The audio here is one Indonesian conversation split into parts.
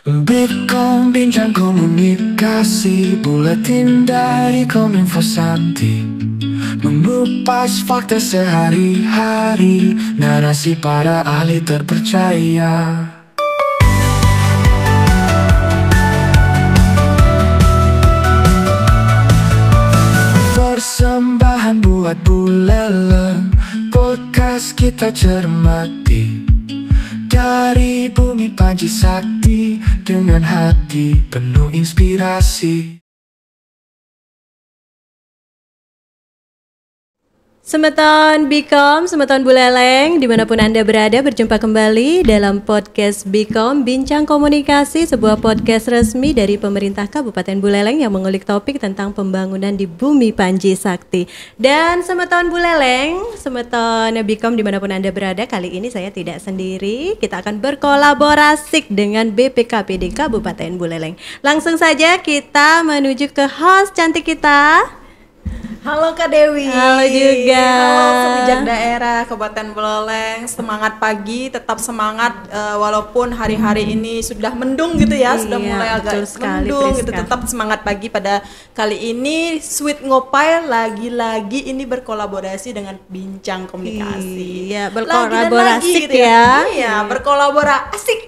Bitkom bincang komunikasi, buletin dari Kominfo Sakti, mengupas fakta sehari-hari, narasi para ahli terpercaya. Persembahan buat Buleleng, podcast kita cermati, dari Bumi Panji Sakti, dengan hati penuh inspirasi. Semeton Bikom, Semeton Buleleng, dimanapun Anda berada, berjumpa kembali dalam podcast Bikom Bincang Komunikasi, sebuah podcast resmi dari pemerintah Kabupaten Buleleng yang mengulik topik tentang pembangunan di Bumi Panji Sakti. Dan Semeton Buleleng, Semeton Bikom dimanapun Anda berada, kali ini saya tidak sendiri, kita akan berkolaborasi dengan BPKPD Kabupaten Buleleng. Langsung saja kita menuju ke host cantik kita. Halo Kak Dewi. Halo juga. Halo Sebijak Daerah Kabupaten Buleleng. Semangat pagi, tetap semangat walaupun hari-hari ini sudah mendung gitu ya, sudah mulai agak mendung gitu. Tetap semangat pagi pada kali ini. Sweet Ngopai lagi-lagi ini berkolaborasi dengan Bincang Komunikasi. Iya, berkolaborasi gitu ya. Iya, berkolaborasi. Asik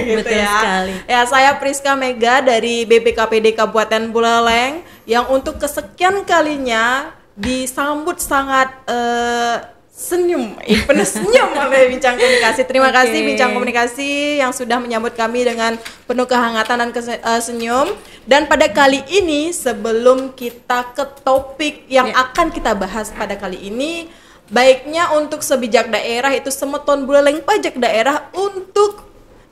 gitu betul ya. sekali. Ya, saya Priska Mega dari BPKPD Kabupaten Buleleng yang untuk kesekian kalinya disambut sangat penuh senyum oleh Bincang Komunikasi. Terima kasih Bincang Komunikasi yang sudah menyambut kami dengan penuh kehangatan dan senyum. Dan pada kali ini, sebelum kita ke topik yang akan kita bahas pada kali ini, baiknya untuk sebijak daerah itu Semeton Buleleng Pajak Daerah untuk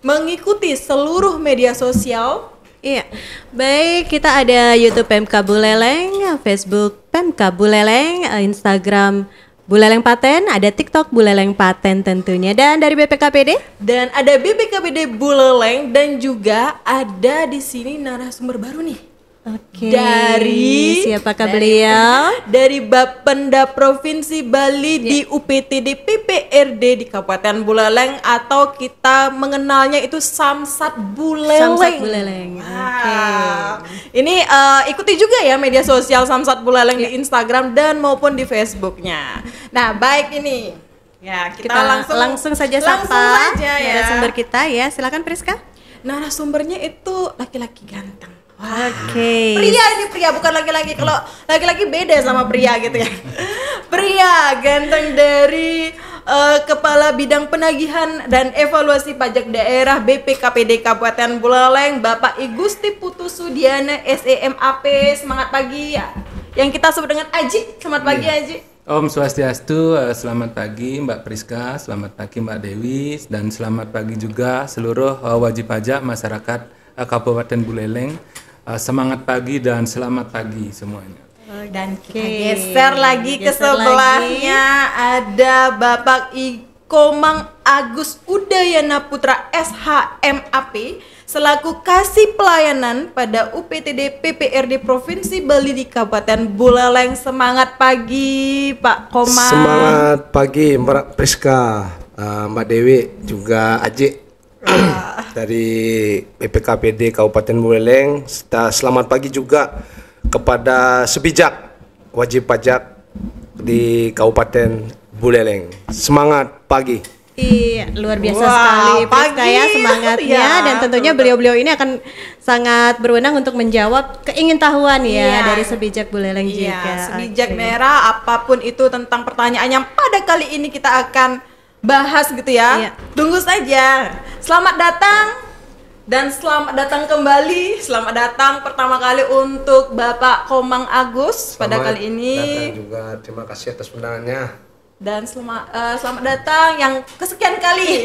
mengikuti seluruh media sosial. Iya, baik, kita ada YouTube PMK Buleleng, Facebook PMK Buleleng, Instagram Buleleng Paten, ada TikTok Buleleng Paten tentunya, dan dari BPKPD? Dan ada BPKPD Buleleng, dan juga ada di sini narasumber baru nih. Oke. Dari siapakah beliau? Dari Bapenda Provinsi Bali di UPTD PPRD di Kabupaten Buleleng, atau kita mengenalnya itu Samsat Buleleng. Samsat Buleleng. Oke. Ini ikuti juga ya media sosial Samsat Buleleng di Instagram dan maupun di Facebooknya. Nah, baik ini. Ya, kita langsung saja sapa narasumber kita ya. Silakan Priska. Narasumbernya itu laki-laki ganteng. Oke. Pria bukan laki-laki. Kalau laki-laki beda sama pria gitu ya. Pria ganteng dari Kepala Bidang Penagihan dan Evaluasi Pajak Daerah BPKPD Kabupaten Buleleng, Bapak I Gusti Putu Sudiana SEMAP. Semangat pagi ya. Yang kita sebut dengan Aji. Selamat pagi Aji. Om Swastiastu, selamat pagi Mbak Priska, selamat pagi Mbak Dewi, dan selamat pagi juga seluruh wajib pajak masyarakat Kabupaten Buleleng. Semangat pagi dan selamat pagi semuanya. Dan kita geser lagi ke sebelahnya ada Bapak I Komang Agus Udayana Putra SHMAP selaku Kasih Pelayanan pada UPTD PPRD Provinsi Bali di Kabupaten Buleleng. Semangat pagi Pak Komang. Semangat pagi Mbak Priska, Mbak Dewi, juga Aji. Dari BPKPD Kabupaten Buleleng. Selamat pagi juga kepada sebijak wajib pajak di Kabupaten Buleleng. Semangat pagi. Iya, luar biasa sekali Priska ya semangatnya ya, dan tentunya beliau-beliau ini akan sangat berwenang untuk menjawab keingintahuan ya dari sebijak Buleleng juga. Sebijak daerah apapun itu tentang pertanyaan yang pada kali ini kita akan bahas gitu ya. Tunggu saja. Selamat datang dan selamat datang kembali. Selamat datang pertama kali untuk Bapak Komang Agus pada kali ini. Datang juga, terima kasih atas undangannya. Dan selamat datang yang kesekian kali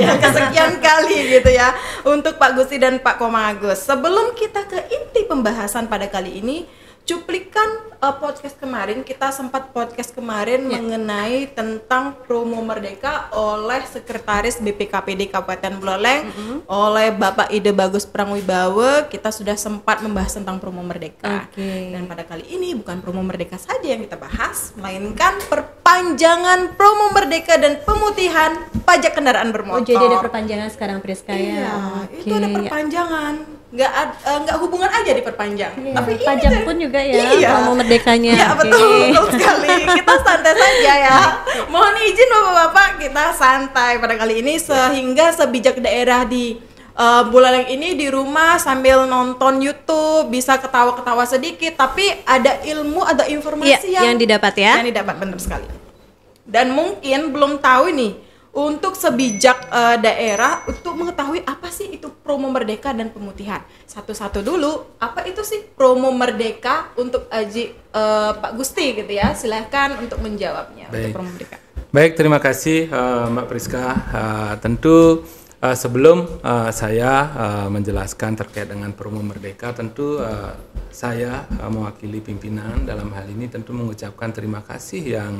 gitu ya untuk Pak Gusti dan Pak Komang Agus. Sebelum kita ke inti pembahasan pada kali ini, cuplikan podcast kemarin, kita sempat podcast kemarin mengenai tentang promo Merdeka oleh Sekretaris BPKPD Kabupaten Buleleng oleh Bapak Ide Bagus Prangwibawa. Kita sudah sempat membahas tentang promo Merdeka. Dan pada kali ini bukan promo Merdeka saja yang kita bahas, melainkan perpanjangan promo Merdeka dan pemutihan pajak kendaraan bermotor. Oh, jadi ada perpanjangan sekarang Priska ya? Iya, itu ada perpanjangan. nggak hubungan aja diperpanjang. Iya, Tapi ini pajak tuh- pun juga ya, Iya. promo merdekanya. Iya Oke. betul sekali. Kita santai saja ya. Mohon izin bapak-bapak, kita santai pada kali ini sehingga sebijak daerah di Buleleng ini di rumah sambil nonton YouTube bisa ketawa-ketawa sedikit, tapi ada ilmu, ada informasi Iya, yang didapat ya. Yang didapat benar sekali. Dan mungkin belum tahu nih untuk sebijak daerah untuk mengetahui apa sih itu promo merdeka dan pemutihan. Satu-satu dulu, apa itu sih promo merdeka untuk Aji Pak Gusti gitu ya. Silahkan untuk menjawabnya. Baik. Untuk promo merdeka. Baik, terima kasih Mbak Priska. Tentu sebelum saya menjelaskan terkait dengan promo merdeka, tentu saya mewakili pimpinan dalam hal ini tentu mengucapkan terima kasih yang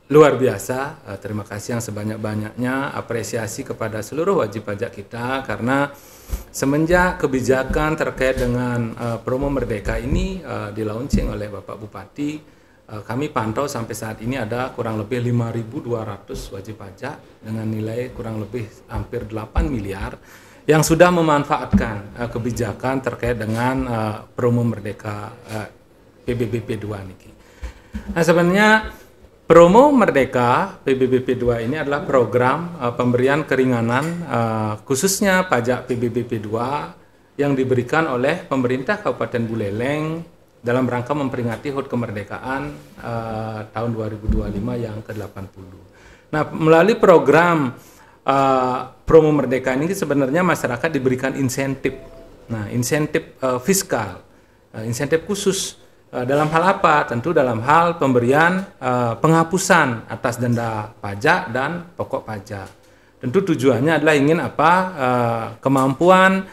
luar biasa, terima kasih yang sebanyak-banyaknya, apresiasi kepada seluruh wajib pajak kita karena semenjak kebijakan terkait dengan promo merdeka ini di-launching oleh Bapak Bupati, kami pantau sampai saat ini ada kurang lebih 5.200 wajib pajak dengan nilai kurang lebih hampir 8 miliar yang sudah memanfaatkan kebijakan terkait dengan promo merdeka PBBP 2 niki. Nah, sebenarnya promo Merdeka PBBP 2 ini adalah program pemberian keringanan khususnya pajak PBBP 2 yang diberikan oleh pemerintah Kabupaten Buleleng dalam rangka memperingati HUT kemerdekaan tahun 2025 yang ke-80. Nah, melalui program promo Merdeka ini sebenarnya masyarakat diberikan insentif. Nah, insentif fiskal, insentif khusus. Dalam hal apa? Tentu dalam hal pemberian penghapusan atas denda pajak dan pokok pajak. Tentu tujuannya adalah ingin apa? Kemampuan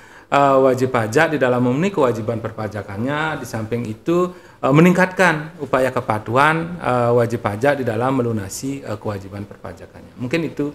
wajib pajak di dalam memenuhi kewajiban perpajakannya. Di samping itu meningkatkan upaya kepatuhan wajib pajak di dalam melunasi kewajiban perpajakannya. Mungkin itu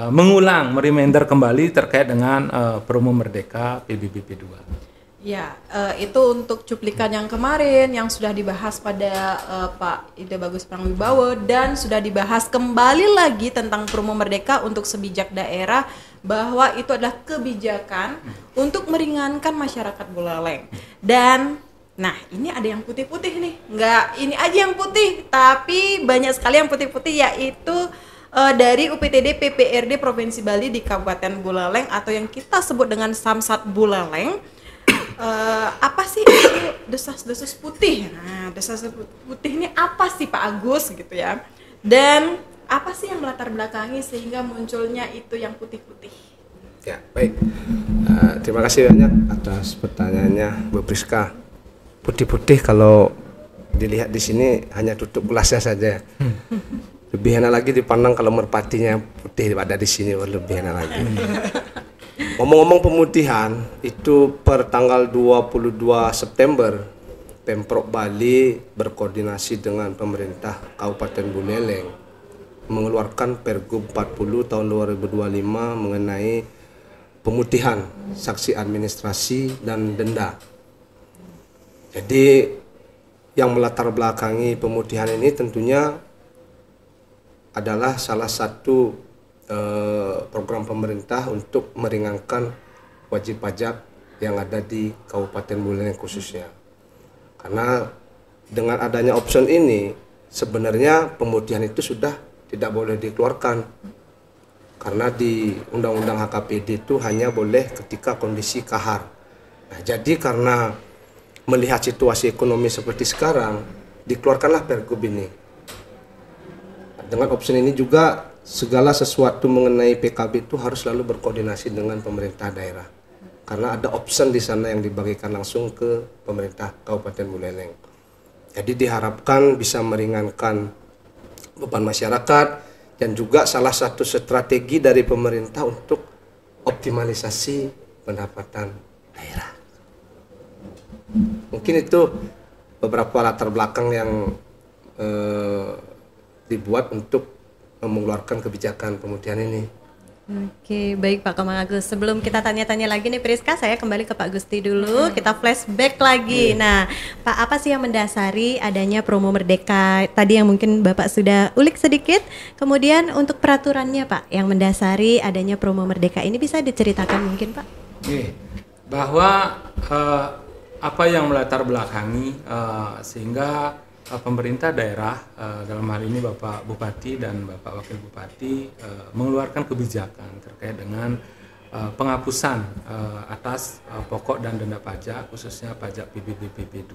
mengulang, mereminder kembali terkait dengan promo Merdeka PBBP 2. Ya, itu untuk cuplikan yang kemarin yang sudah dibahas pada Pak Ide Bagus Prangwibawa dan sudah dibahas kembali lagi tentang promo merdeka untuk sebijak daerah bahwa itu adalah kebijakan untuk meringankan masyarakat Buleleng. Dan nah, ini ada yang putih-putih nih. Enggak ini aja yang putih, tapi banyak sekali yang putih-putih yaitu dari UPTD PPRD Provinsi Bali di Kabupaten Buleleng atau yang kita sebut dengan Samsat Buleleng. Apa sih itu desas-desus putih? Nah, desas putih ini apa sih Pak Agus gitu ya? Dan apa sih yang melatar belakangi sehingga munculnya itu yang putih-putih? Ya, baik. Terima kasih banyak atas pertanyaannya, Bu Priska. Putih-putih kalau dilihat di sini hanya tutup gelasnya saja. Lebih enak lagi dipandang kalau merpatinya putih ada di sini, lebih enak lagi. Ngomong-ngomong pemutihan, itu per tanggal 22 September Pemprov Bali berkoordinasi dengan pemerintah Kabupaten Buleleng mengeluarkan Pergub 40 tahun 2025 mengenai pemutihan sanksi administrasi dan denda. Jadi yang melatar belakangi pemutihan ini tentunya adalah salah satu program pemerintah untuk meringankan wajib pajak yang ada di Kabupaten Buleleng khususnya. Karena dengan adanya option ini sebenarnya pemutihan itu sudah tidak boleh dikeluarkan. Karena di Undang-Undang HKPD itu hanya boleh ketika kondisi kahar. Nah, jadi karena melihat situasi ekonomi seperti sekarang, dikeluarkanlah Pergub ini. Dengan option ini juga segala sesuatu mengenai PKB itu harus selalu berkoordinasi dengan pemerintah daerah. Karena ada option di sana yang dibagikan langsung ke pemerintah Kabupaten Buleleng. Jadi diharapkan bisa meringankan beban masyarakat dan juga salah satu strategi dari pemerintah untuk optimalisasi pendapatan daerah. Mungkin itu beberapa latar belakang yang dibuat untuk mengeluarkan kebijakan pemutihan ini. Oke, baik Pak Komang Agus. Sebelum kita tanya-tanya lagi nih Priska, saya kembali ke Pak Gusti dulu. Kita flashback lagi. Nah, Pak, apa sih yang mendasari adanya promo Merdeka? Tadi yang mungkin Bapak sudah ulik sedikit. Kemudian untuk peraturannya Pak, yang mendasari adanya promo Merdeka ini bisa diceritakan mungkin Pak? Oke. bahwa apa yang melatar belakangi sehingga pemerintah daerah dalam hal ini Bapak Bupati dan Bapak Wakil Bupati mengeluarkan kebijakan terkait dengan penghapusan atas pokok dan denda pajak, khususnya pajak PBB PP2.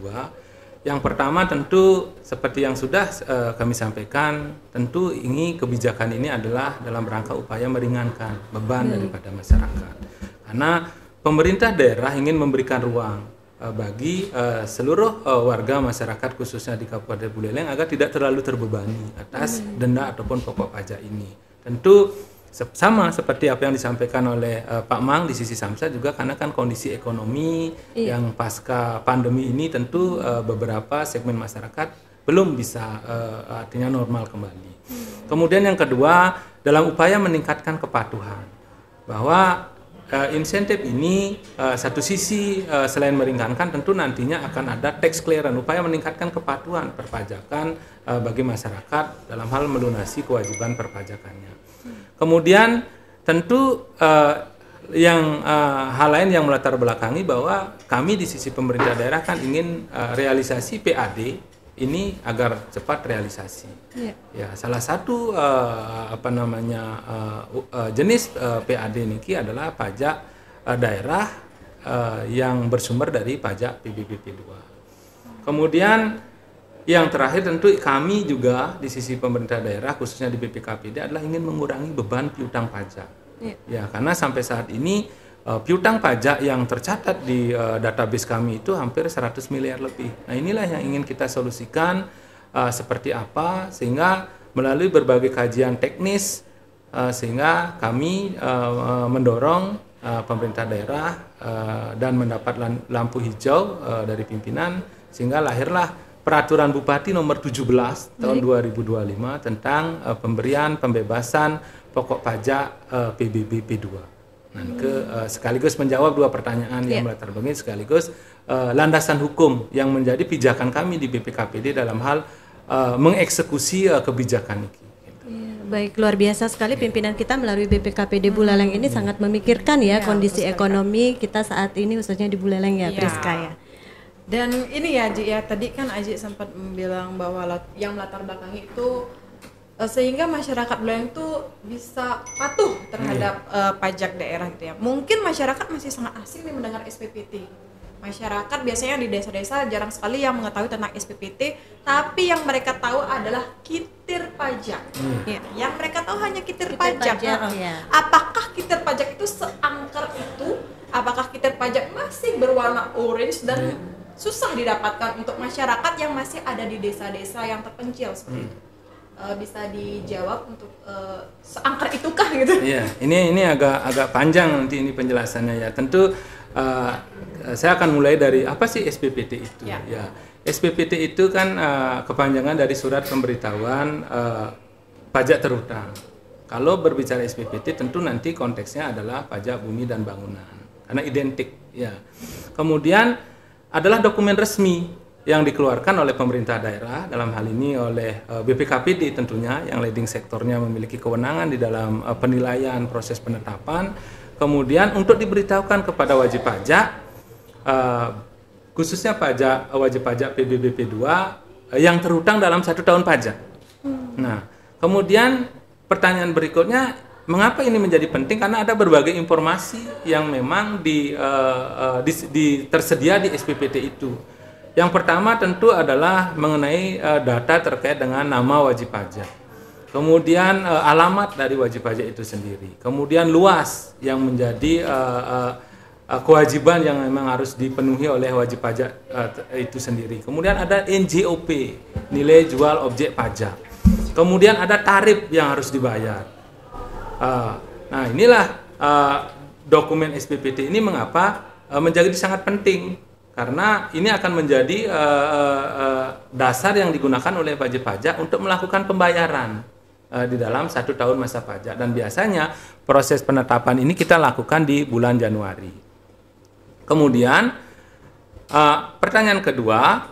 Yang pertama tentu seperti yang sudah kami sampaikan, tentu ini kebijakan ini adalah dalam rangka upaya meringankan beban daripada masyarakat. Karena pemerintah daerah ingin memberikan ruang bagi seluruh warga masyarakat khususnya di Kabupaten Buleleng agar tidak terlalu terbebani atas denda ataupun pokok pajak ini. Tentu sama seperti apa yang disampaikan oleh Pak Mang di sisi Samsa juga, karena kan kondisi ekonomi yang pasca pandemi ini tentu beberapa segmen masyarakat belum bisa artinya normal kembali. Kemudian yang kedua, dalam upaya meningkatkan kepatuhan, bahwa insentif ini satu sisi selain meringankan tentu nantinya akan ada tax clearance, upaya meningkatkan kepatuhan perpajakan bagi masyarakat dalam hal melunasi kewajiban perpajakannya. Kemudian tentu hal lain yang melatar belakangi bahwa kami di sisi pemerintah daerah kan ingin realisasi PAD ini agar cepat realisasi. Ya, salah satu jenis PAD niki adalah pajak daerah yang bersumber dari pajak PBBP2. Kemudian yang terakhir tentu kami juga di sisi pemerintah daerah khususnya di BPKPD adalah ingin mengurangi beban piutang pajak. Ya, karena sampai saat ini piutang pajak yang tercatat di database kami itu hampir 100 miliar lebih. Nah, inilah yang ingin kita solusikan seperti apa sehingga melalui berbagai kajian teknis sehingga kami mendorong pemerintah daerah dan mendapat lampu hijau dari pimpinan sehingga lahirlah Peraturan Bupati nomor 17 tahun 2025 tentang pemberian pembebasan pokok pajak PBB P2. Nah, sekaligus menjawab dua pertanyaan yang melatar belakangi sekaligus landasan hukum yang menjadi pijakan kami di BPKPD dalam hal mengeksekusi kebijakan ini. Baik, luar biasa sekali pimpinan kita melalui BPKPD Buleleng ini sangat memikirkan kondisi ekonomi kita saat ini khususnya di Buleleng Priska ya. Dan ini ya Ji ya, tadi kan Aji sempat bilang bahwa yang melatar belakangi itu sehingga masyarakat Buleleng itu bisa patuh terhadap pajak daerah gitu ya. Mungkin masyarakat masih sangat asing nih mendengar SPPT. Masyarakat biasanya di desa-desa jarang sekali yang mengetahui tentang SPPT, tapi yang mereka tahu adalah kitir pajak. Yang mereka tahu hanya kitir pajak. Apakah kitir pajak itu seangker itu? Apakah kitir pajak masih berwarna orange dan susah didapatkan untuk masyarakat yang masih ada di desa-desa yang terpencil seperti itu? Bisa dijawab untuk seangker itukah gitu? Iya, ini agak panjang nanti ini penjelasannya ya. Tentu saya akan mulai dari apa sih SPPT itu? Ya, SPPT itu kan kepanjangan dari surat pemberitahuan pajak terutang. Kalau berbicara SPPT tentu nanti konteksnya adalah pajak bumi dan bangunan karena identik ya. Kemudian adalah dokumen resmi yang dikeluarkan oleh pemerintah daerah, dalam hal ini oleh BPKPD tentunya, yang leading sektornya memiliki kewenangan di dalam penilaian proses penetapan, kemudian untuk diberitahukan kepada wajib pajak, khususnya wajib pajak PBBP2 yang terhutang dalam 1 tahun pajak. Nah, kemudian pertanyaan berikutnya, mengapa ini menjadi penting? Karena ada berbagai informasi yang memang tersedia di SPPT itu. Yang pertama tentu adalah mengenai data terkait dengan nama wajib pajak. Kemudian alamat dari wajib pajak itu sendiri. Kemudian luas yang menjadi kewajiban yang memang harus dipenuhi oleh wajib pajak itu sendiri. Kemudian ada NJOP, nilai jual objek pajak. Kemudian ada tarif yang harus dibayar. Nah, inilah dokumen SPPT ini mengapa menjadi sangat penting, karena ini akan menjadi dasar yang digunakan oleh wajib pajak untuk melakukan pembayaran di dalam 1 tahun masa pajak, dan biasanya proses penetapan ini kita lakukan di bulan Januari. Kemudian pertanyaan kedua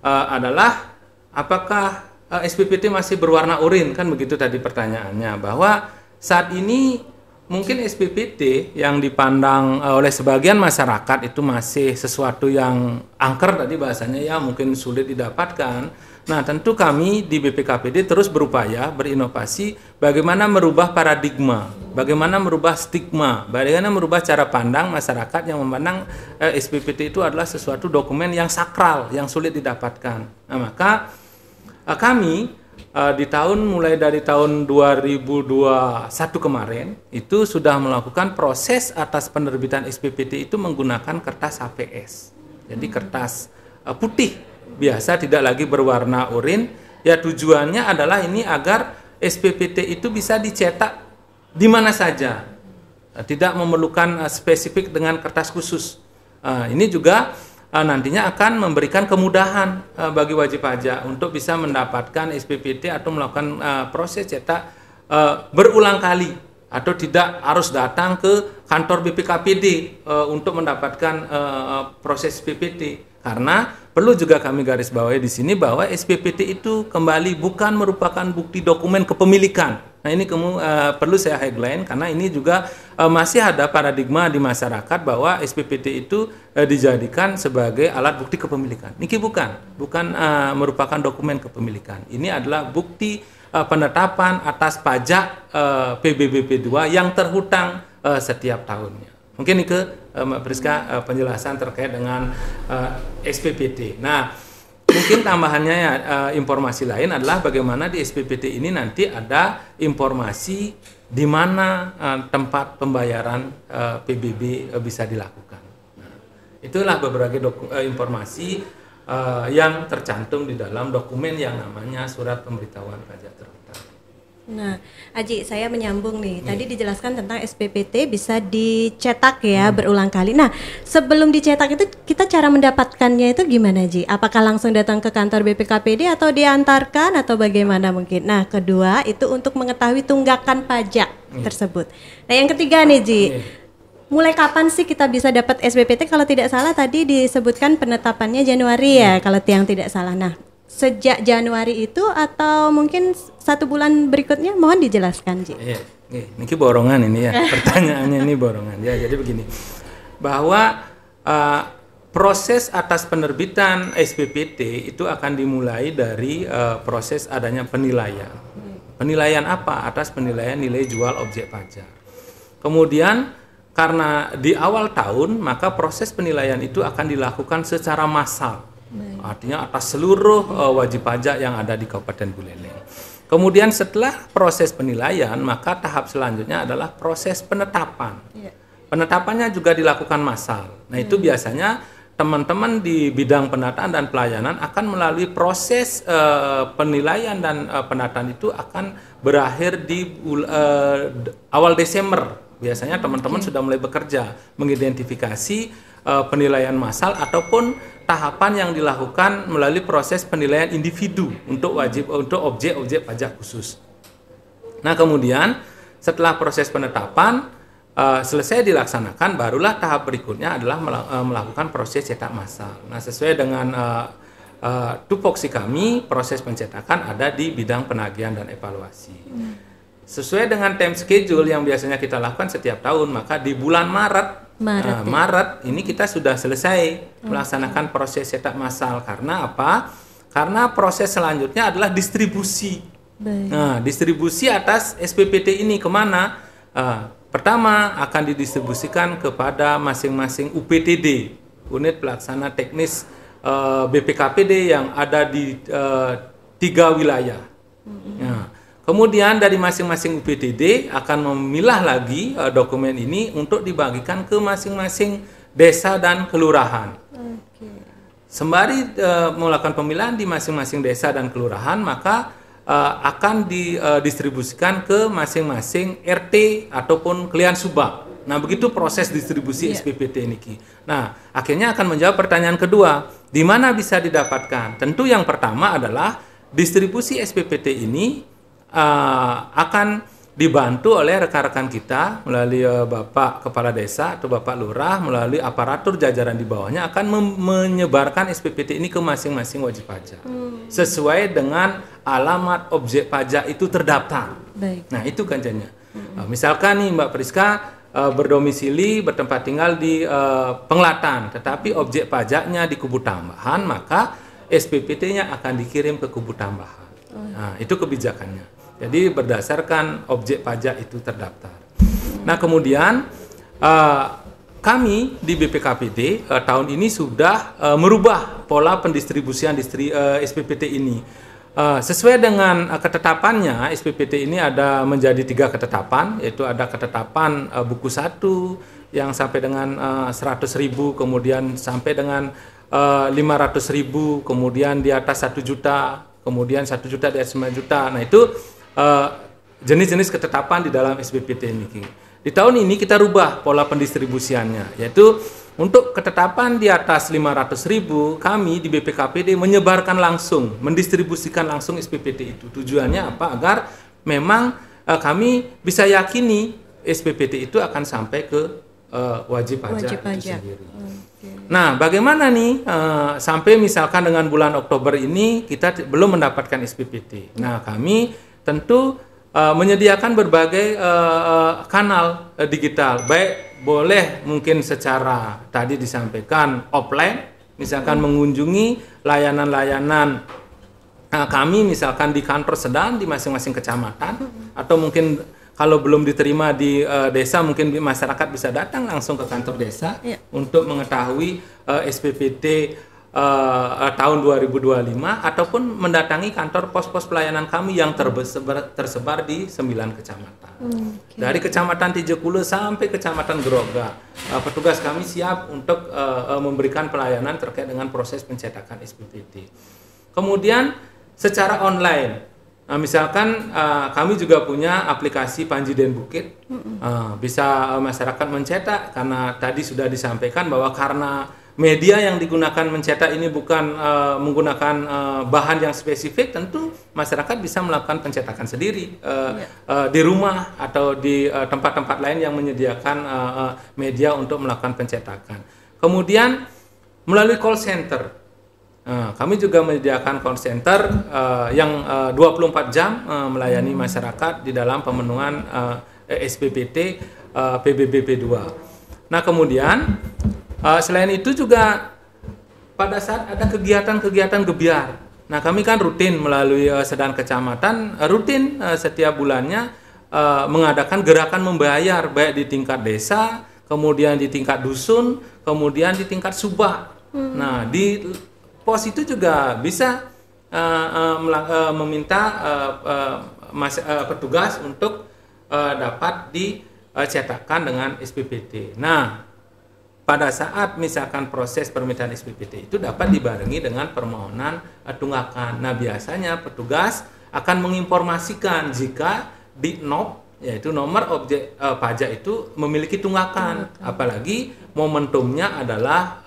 adalah apakah SPPT masih berwarna oranye, kan begitu tadi pertanyaannya, bahwa saat ini mungkin SPPT yang dipandang oleh sebagian masyarakat itu masih sesuatu yang angker tadi bahasanya ya, mungkin sulit didapatkan. Nah, tentu kami di BPKPD terus berupaya berinovasi bagaimana merubah paradigma, bagaimana merubah stigma, bagaimana merubah cara pandang masyarakat yang memandang SPPT itu adalah sesuatu dokumen yang sakral, yang sulit didapatkan. Nah, maka kami di mulai dari tahun 2021 kemarin itu sudah melakukan proses atas penerbitan SPPT itu menggunakan kertas HPS. Jadi kertas putih biasa, tidak lagi berwarna urin. Ya, tujuannya adalah ini agar SPPT itu bisa dicetak di mana saja, tidak memerlukan spesifik dengan kertas khusus. Ini juga nantinya akan memberikan kemudahan bagi wajib pajak untuk bisa mendapatkan SPPT atau melakukan proses cetak berulang kali, atau tidak harus datang ke kantor BPKPD untuk mendapatkan proses SPPT. Karena perlu juga kami garis bawahi di sini bahwa SPPT itu kembali bukan merupakan bukti dokumen kepemilikan. Nah, ini perlu saya highlight karena ini juga masih ada paradigma di masyarakat bahwa SPPT itu dijadikan sebagai alat bukti kepemilikan. Ini bukan merupakan dokumen kepemilikan. Ini adalah bukti penetapan atas pajak PBBP 2 yang terhutang setiap tahunnya. Mungkin itu Mbak Priska penjelasan terkait dengan SPPT. Nah, mungkin tambahannya informasi lain adalah bagaimana di SPPT ini nanti ada informasi di mana tempat pembayaran PBB bisa dilakukan. Nah, itulah beberapa informasi yang tercantum di dalam dokumen yang namanya Surat Pemberitahuan Pajak Terhutang. Nah, Aji, saya menyambung nih. Tadi dijelaskan tentang SPPT bisa dicetak ya berulang kali. Nah, sebelum dicetak itu kita cara mendapatkannya itu gimana, Ji? Apakah langsung datang ke kantor BPKPD atau diantarkan atau bagaimana mungkin? Nah, kedua itu untuk mengetahui tunggakan pajak tersebut. Nah, yang ketiga nih, Ji. Mulai kapan sih kita bisa dapat SPPT? Kalau tidak salah tadi disebutkan penetapannya Januari ya, kalau yang tidak salah. Nah, sejak Januari itu atau mungkin 1 bulan berikutnya, mohon dijelaskan, Ji. Iya, ini borongan ini ya, pertanyaannya ini borongan ya. Jadi begini, bahwa proses atas penerbitan SPPT itu akan dimulai dari proses adanya penilaian. Penilaian apa? Atas penilaian nilai jual objek pajak. Kemudian karena di awal tahun, maka proses penilaian itu akan dilakukan secara massal. Artinya atas seluruh wajib pajak yang ada di Kabupaten Buleleng. Kemudian setelah proses penilaian, maka tahap selanjutnya adalah proses penetapan. Penetapannya juga dilakukan massal. Nah, itu biasanya teman-teman di bidang pendataan dan pelayanan akan melalui proses penilaian dan pendataan itu akan berakhir di awal Desember. Biasanya teman-teman sudah mulai bekerja mengidentifikasi penilaian massal ataupun tahapan yang dilakukan melalui proses penilaian individu untuk objek-objek pajak khusus. Nah, kemudian setelah proses penetapan selesai dilaksanakan, barulah tahap berikutnya adalah melakukan proses cetak massal. Nah, sesuai dengan tupoksi kami, proses pencetakan ada di bidang penagihan dan evaluasi. Sesuai dengan time schedule yang biasanya kita lakukan setiap tahun, maka di bulan Maret ini kita sudah selesai melaksanakan proses cetak massal. Karena apa? Karena proses selanjutnya adalah distribusi. Nah, distribusi atas SPPT ini kemana? Pertama akan didistribusikan kepada masing-masing UPTD, unit pelaksana teknis BPKPD yang ada di 3 wilayah. Nah, kemudian dari masing-masing UPTD akan memilah lagi dokumen ini untuk dibagikan ke masing-masing desa dan kelurahan. Sembari melakukan pemilihan di masing-masing desa dan kelurahan, maka akan didistribusikan ke masing-masing RT ataupun Klian Subak. Nah, begitu proses distribusi SPPT ini. Nah, akhirnya akan menjawab pertanyaan kedua, di mana bisa didapatkan? Tentu yang pertama adalah distribusi SPPT ini akan dibantu oleh rekan-rekan kita melalui Bapak Kepala Desa atau Bapak Lurah melalui aparatur jajaran di bawahnya akan menyebarkan SPPT ini ke masing-masing wajib pajak sesuai dengan alamat objek pajak itu terdaftar. Baik. Nah itu kajiannya. Misalkan nih Mbak Priska berdomisili bertempat tinggal di Penglatan, tetapi objek pajaknya di Kubu Tambahan, maka SPPT-nya akan dikirim ke Kubu Tambahan. Nah itu kebijakannya. Jadi berdasarkan objek pajak itu terdaftar. Nah kemudian kami di BPKPD tahun ini sudah merubah pola pendistribusian SPPT ini. Sesuai dengan ketetapannya, SPPT ini ada menjadi 3 ketetapan, yaitu ada ketetapan buku 1 yang sampai dengan 100.000, kemudian sampai dengan 500.000, kemudian di atas 1 juta, kemudian 1 juta di atas 9 juta. Nah itu jenis-jenis ketetapan di dalam SPPT ini. Di tahun ini kita rubah pola pendistribusiannya, yaitu untuk ketetapan di atas 500.000 kami di BPKPD menyebarkan langsung, mendistribusikan langsung SPPT itu. Tujuannya apa? Agar memang kami bisa yakini SPPT itu akan sampai ke wajib pajak itu sendiri. Nah, bagaimana nih sampai misalkan dengan bulan Oktober ini kita belum mendapatkan SPPT. Nah, kami tentu menyediakan berbagai kanal digital, baik boleh mungkin secara tadi disampaikan offline, misalkan mengunjungi layanan-layanan kami misalkan di kantor sedang di masing-masing kecamatan, atau mungkin kalau belum diterima di desa mungkin masyarakat bisa datang langsung ke kantor desa untuk mengetahui SPPT tahun 2025, ataupun mendatangi kantor pos-pos pelayanan kami yang tersebar di 9 kecamatan. Dari kecamatan Tijekulo sampai kecamatan Groga, petugas kami siap untuk memberikan pelayanan terkait dengan proses pencetakan SPPT. Kemudian secara online, misalkan kami juga punya aplikasi Panji Den Bukit, bisa masyarakat mencetak, karena tadi sudah disampaikan bahwa karena media yang digunakan mencetak ini bukan menggunakan bahan yang spesifik, tentu masyarakat bisa melakukan pencetakan sendiri di rumah atau di tempat-tempat lain yang menyediakan media untuk melakukan pencetakan. Kemudian melalui call center, kami juga menyediakan call center yang 24 jam melayani masyarakat di dalam pemenuhan SPPT PBBP 2. Nah kemudian selain itu juga pada saat ada kegiatan-kegiatan gebiar, nah kami kan rutin melalui Sedan Kecamatan, rutin setiap bulannya mengadakan gerakan membayar, baik di tingkat desa, kemudian di tingkat dusun, kemudian di tingkat subak. Nah di pos itu juga bisa meminta petugas untuk dapat dicetakkan dengan SPPT. Nah pada saat misalkan proses permintaan SPPT itu dapat dibarengi dengan permohonan tunggakan. Nah biasanya petugas akan menginformasikan jika di NOP, yaitu nomor objek pajak itu memiliki tunggakan. Apalagi momentumnya adalah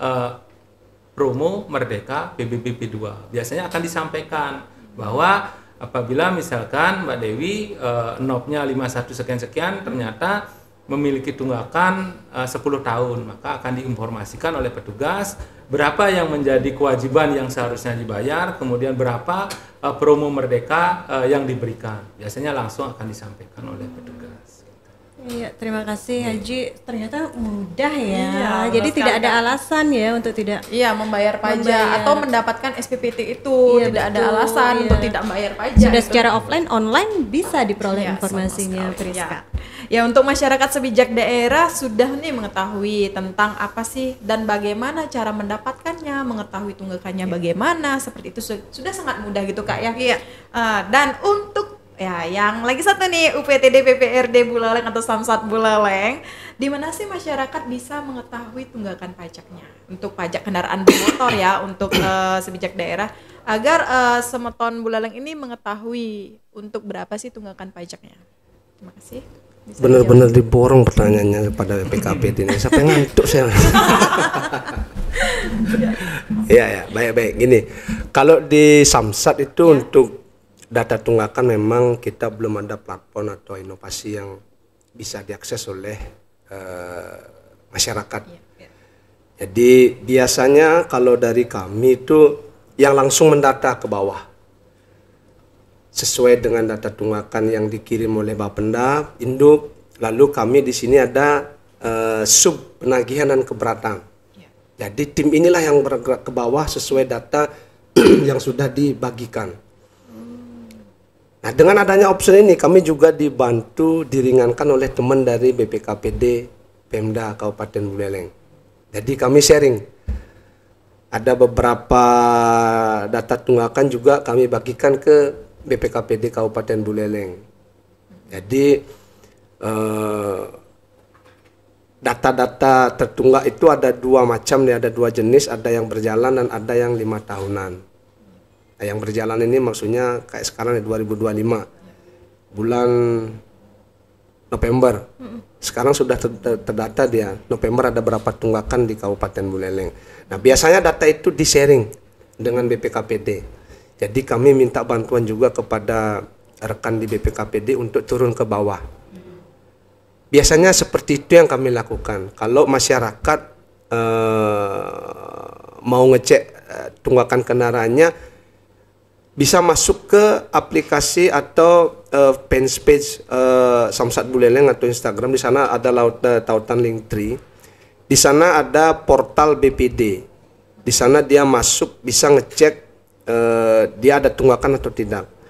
promo Merdeka PBBP 2. Biasanya akan disampaikan bahwa apabila misalkan Mbak Dewi NOP-nya 51 sekian-sekian ternyata memiliki tunggakan 10 tahun, maka akan diinformasikan oleh petugas berapa yang menjadi kewajiban yang seharusnya dibayar, kemudian berapa promo Merdeka yang diberikan. Biasanya langsung akan disampaikan oleh petugas. Iya, terima kasih Haji. Ternyata mudah ya. Iya, jadi tidak ada alasan ya untuk tidak membayar pajak atau mendapatkan SPPT itu. Iya, tidak ada betul, alasan iya. untuk tidak bayar pajak. Sudah gitu. secara offline, online bisa diperoleh Iya, informasinya, sama sekali. Priska. Ya untuk masyarakat sebijak daerah sudah nih mengetahui tentang apa sih dan bagaimana cara mendapatkannya, mengetahui tunggakannya bagaimana, seperti itu sudah sangat mudah gitu Kak ya. Iya. Dan untuk yang lagi satu nih UPTD PPRD Buleleng atau Samsat Buleleng, di mana sih masyarakat bisa mengetahui tunggakan pajaknya untuk pajak kendaraan bermotor ya untuk sebijak daerah, agar Semeton Buleleng ini mengetahui untuk berapa sih tunggakan pajaknya. Terima kasih. Bisa Benar-benar diborong pertanyaannya pada PKPD ini. Sampai ngantuk saya. Ya, baik-baik. Gini, kalau di Samsat itu untuk data tunggakan memang kita belum ada platform atau inovasi yang bisa diakses oleh masyarakat. Jadi biasanya kalau dari kami itu yang langsung mendata ke bawah sesuai dengan data tunggakan yang dikirim oleh Bapenda, induk. Lalu kami di sini ada sub penagihan dan keberatan. Jadi tim inilah yang bergerak ke bawah sesuai data yang sudah dibagikan. Nah, dengan adanya opsi ini kami juga dibantu diringankan oleh teman dari BPKPD Pemda Kabupaten Buleleng. Jadi kami sharing. Ada beberapa data tunggakan juga kami bagikan ke BPKPD Kabupaten Buleleng. Jadi data-data tertunggak itu ada dua macam, ada dua jenis, ada yang berjalan dan ada yang 5 tahunan. Nah, yang berjalan ini maksudnya kayak sekarang 2025 bulan November. Sekarang sudah terdata dia November ada berapa tunggakan di Kabupaten Buleleng. Nah, biasanya data itu di-sharing dengan BPKPD. Jadi kami minta bantuan juga kepada rekan di BPKPD untuk turun ke bawah. Biasanya seperti itu yang kami lakukan. Kalau masyarakat mau ngecek tunggakan kendaraannya, bisa masuk ke aplikasi atau fanpage Samsat Buleleng atau Instagram. Di sana ada tautan Linktree. Di sana ada portal BPD. Di sana dia masuk bisa ngecek dia ada tunggakan atau tidak.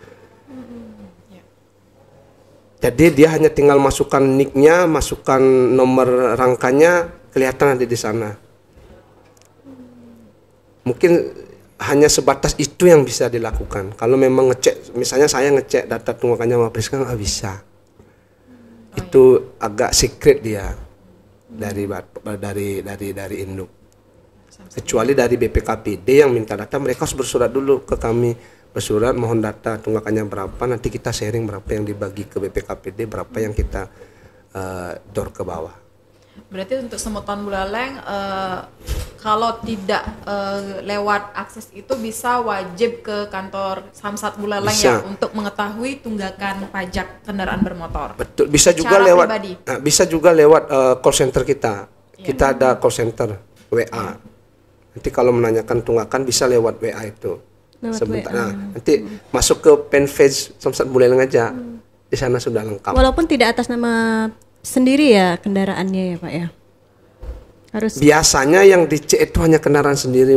Jadi dia hanya tinggal masukkan nicknya, masukkan nomor rangkanya, kelihatan ada di sana. Mungkin hanya sebatas itu yang bisa dilakukan. Kalau memang ngecek, misalnya saya ngecek data tunggakannya sama Priska nggak bisa. Itu agak secret dia dari induk. Kecuali dari BPKPD yang minta data, mereka harus bersurat dulu ke kami, bersurat mohon data tunggakannya berapa, nanti kita sharing berapa yang dibagi ke BPKPD, berapa yang kita door ke bawah. Berarti untuk Semeton Buleleng kalau tidak lewat akses itu bisa wajib ke kantor Samsat Buleleng ya untuk mengetahui tunggakan pajak kendaraan bermotor. Betul, bisa juga lewat bisa juga lewat call center kita. Kita ada call center WA. Nanti kalau menanyakan tunggakan bisa lewat WA itu. Sebentar. Nah, nanti masuk ke fanpage Samsat Buleleng aja. Di sana sudah lengkap. Walaupun tidak atas nama sendiri ya kendaraannya ya Pak ya? Harus. Biasanya yang dicek itu hanya kendaraan sendiri,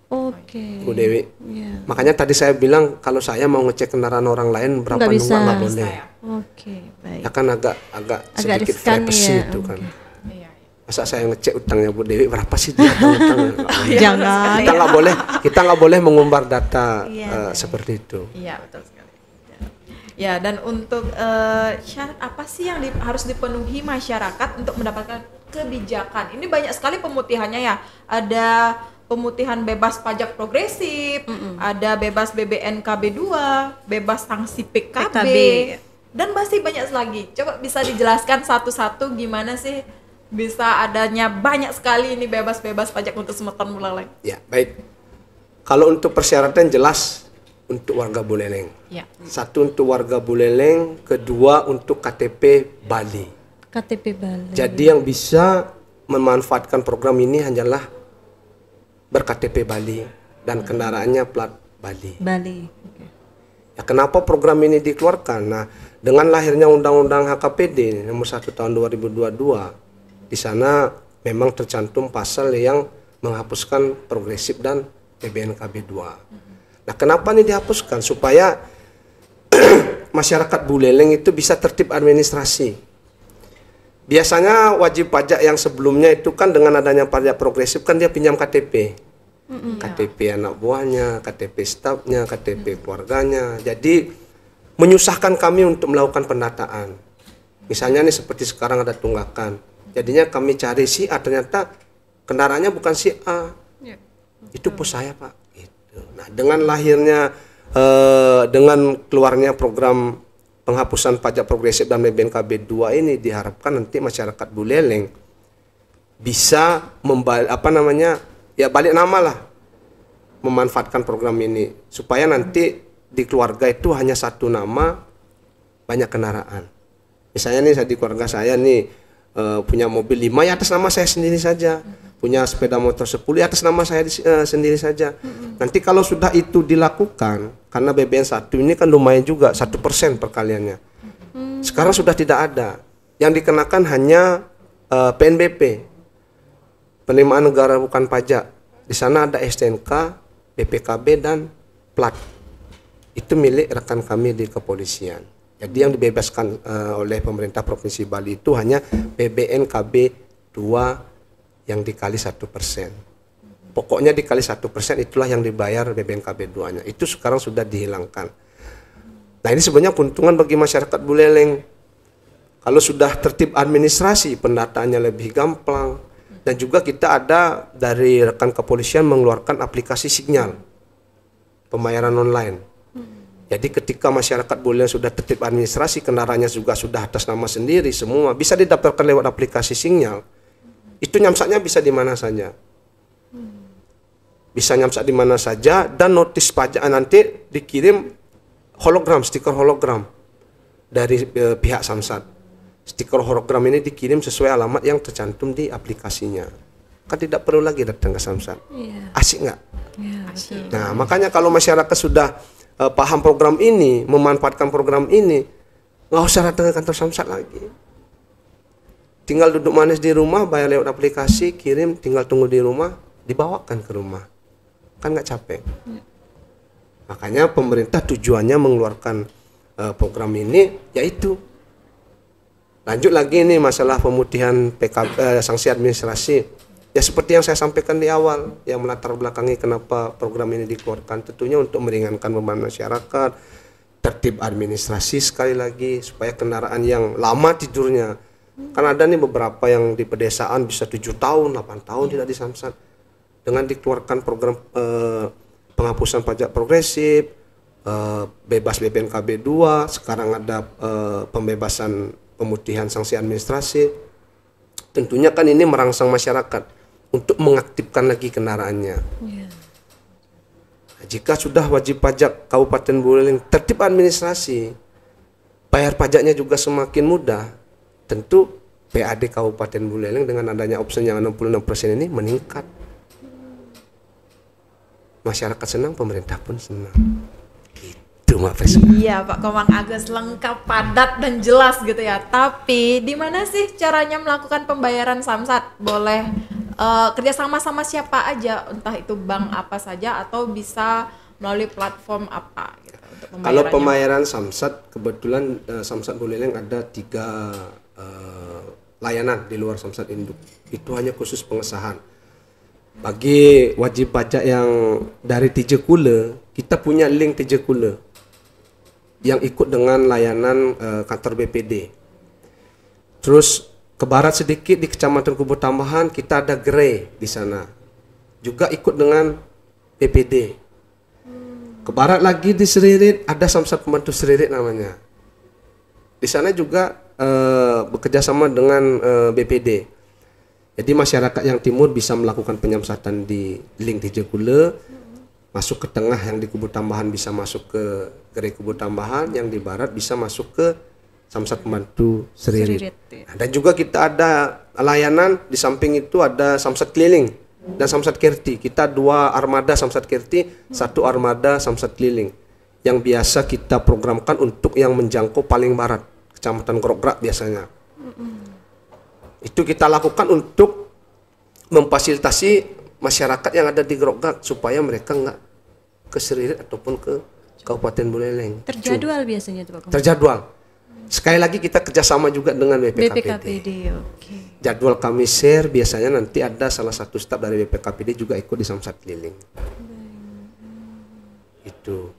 Oke. Bu Dewi. Yeah. Makanya tadi saya bilang kalau saya mau ngecek kendaraan orang lain berapa nggak boleh. Oke, baik. Ya kan agak sedikit privacy ya. itu kan. Masa saya ngecek utangnya Bu Dewi berapa sih dia utangnya? Jangan. Kita nggak boleh mengumbar data seperti itu. Iya, betul sekali. Ya, dan untuk syarat apa sih yang harus dipenuhi masyarakat untuk mendapatkan kebijakan? Ini banyak sekali pemutihannya ya. Ada pemutihan bebas pajak progresif, ada bebas BBNKB 2, bebas sanksi PKB, dan masih banyak lagi. Coba bisa dijelaskan satu-satu gimana sih bisa adanya banyak sekali ini bebas-bebas pajak untuk Semeton Buleleng? Ya, baik. Kalau untuk persyaratan jelas untuk warga Buleleng. Ya. Satu untuk warga Buleleng, kedua untuk KTP Bali. KTP Bali. Jadi yang bisa memanfaatkan program ini hanyalah ber-KTP Bali dan kendaraannya plat Bali. Okay. Ya, kenapa program ini dikeluarkan? Nah, dengan lahirnya Undang-Undang HKPD nomor 1 tahun 2022, di sana memang tercantum pasal yang menghapuskan progresif dan BBNKB 2. Nah, kenapa ini dihapuskan? Supaya masyarakat Buleleng itu bisa tertib administrasi. Biasanya wajib pajak yang sebelumnya itu kan dengan adanya pajak progresif kan dia pinjam KTP. KTP anak buahnya, KTP stafnya, KTP keluarganya. Jadi menyusahkan kami untuk melakukan pendataan. Misalnya nih seperti sekarang ada tunggakan. Jadinya kami cari si A, ternyata kendaraannya bukan si A. Itu pos saya, Pak. Nah, dengan lahirnya dengan keluarnya program penghapusan pajak progresif dan BBNKB 2 ini diharapkan nanti masyarakat Buleleng bisa balik nama lah, memanfaatkan program ini supaya nanti di keluarga itu hanya satu nama, banyak kendaraan. Misalnya nih di keluarga saya nih punya mobil 5 ya atas nama saya sendiri saja. Punya sepeda motor 10 ya atas nama saya sendiri saja. Nanti kalau sudah itu dilakukan, karena BBN 1 ini kan lumayan juga 1% perkaliannya. Sekarang sudah tidak ada. Yang dikenakan hanya PNBP, penerimaan negara bukan pajak. Di sana ada STNK, BPKB dan plat. Itu milik rekan kami di kepolisian. Jadi yang dibebaskan oleh pemerintah Provinsi Bali itu hanya BBN KB 2 yang dikali 1%. Pokoknya dikali 1% itulah yang dibayar BBN KB 2-nya. Itu sekarang sudah dihilangkan. Nah ini sebenarnya keuntungan bagi masyarakat Buleleng. Kalau sudah tertib administrasi, pendataannya lebih gampang. Dan juga kita ada dari rekan kepolisian mengeluarkan aplikasi Signal pembayaran online. Jadi ketika masyarakat Buleleng sudah tertib administrasi, kendaraannya juga sudah atas nama sendiri, semua bisa didaftarkan lewat aplikasi Signal. Itu nyamsatnya bisa di mana saja. Bisa nyamsat di mana saja dan notis pajak nanti dikirim hologram, stiker hologram dari pihak Samsat. Stiker hologram ini dikirim sesuai alamat yang tercantum di aplikasinya. Kan tidak perlu lagi datang ke Samsat. Asik nggak? Asik. Nah makanya kalau masyarakat sudah paham program ini, memanfaatkan program ini, nggak usah datang ke kantor Samsat lagi. Tinggal duduk manis di rumah, bayar lewat aplikasi, kirim, tinggal tunggu di rumah, dibawakan ke rumah. Kan nggak capek. Makanya pemerintah tujuannya mengeluarkan program ini, yaitu lanjut lagi nih masalah pemutihan sanksi administrasi. Ya seperti yang saya sampaikan di awal, yang melatar belakangi kenapa program ini dikeluarkan, tentunya untuk meringankan beban masyarakat, tertib administrasi sekali lagi, supaya kendaraan yang lama tidurnya, kan ada nih beberapa yang di pedesaan bisa 7 tahun, 8 tahun tidak disamsat. Dengan dikeluarkan program penghapusan pajak progresif, bebas BBN KB 2, sekarang ada pembebasan pemutihan sanksi administrasi, tentunya kan ini merangsang masyarakat untuk mengaktifkan lagi kendaraannya. Nah, jika sudah wajib pajak Kabupaten Buleleng tertib administrasi, bayar pajaknya juga semakin mudah, tentu PAD Kabupaten Buleleng dengan adanya opsi yang 66% ini meningkat. Masyarakat senang, pemerintah pun senang. Itu Mbak Friska. Iya Pak Komang Agus, lengkap, padat dan jelas gitu ya. Tapi di mana sih caranya melakukan pembayaran Samsat? Boleh kerjasama sama siapa aja, entah itu bank apa saja atau bisa melalui platform apa gitu, untuk pembayarannya. Kalau pembayaran Samsat, kebetulan Samsat Buleleng ada 3 layanan di luar Samsat Induk. Itu hanya khusus pengesahan. Bagi wajib pajak yang dari Tijekule, kita punya link Tijekule yang ikut dengan layanan kantor BPD. Terus ke barat sedikit di Kecamatan Kubu Tambahan kita ada Grey di sana, juga ikut dengan BPD. Ke barat lagi di Seririt ada Samsat Pembantu Seririt namanya. Di sana juga bekerja sama dengan BPD. Jadi masyarakat yang timur bisa melakukan penyamsatan di link Tijekule, masuk ke tengah yang di Kubu Tambahan bisa masuk ke Grey Kubu Tambahan, yang di barat bisa masuk ke Samsat Pembantu Seririt. Nah, dan juga kita ada layanan di samping itu ada Samsat Keliling dan Samsat Kerti. Kita 2 armada Samsat Kerti, 1 armada Samsat Keliling yang biasa kita programkan untuk yang menjangkau paling barat, Kecamatan Grograk biasanya. Itu kita lakukan untuk memfasilitasi masyarakat yang ada di Grograk supaya mereka nggak ke Seririt ataupun ke Kabupaten Buleleng. Terjadwal biasanya itu Pak Komang. Terjadwal. Sekali lagi kita kerjasama juga dengan BPKPD. Oke. Jadwal kami share, biasanya nanti ada salah satu staf dari BPKPD juga ikut di Samsat Keliling. Itu.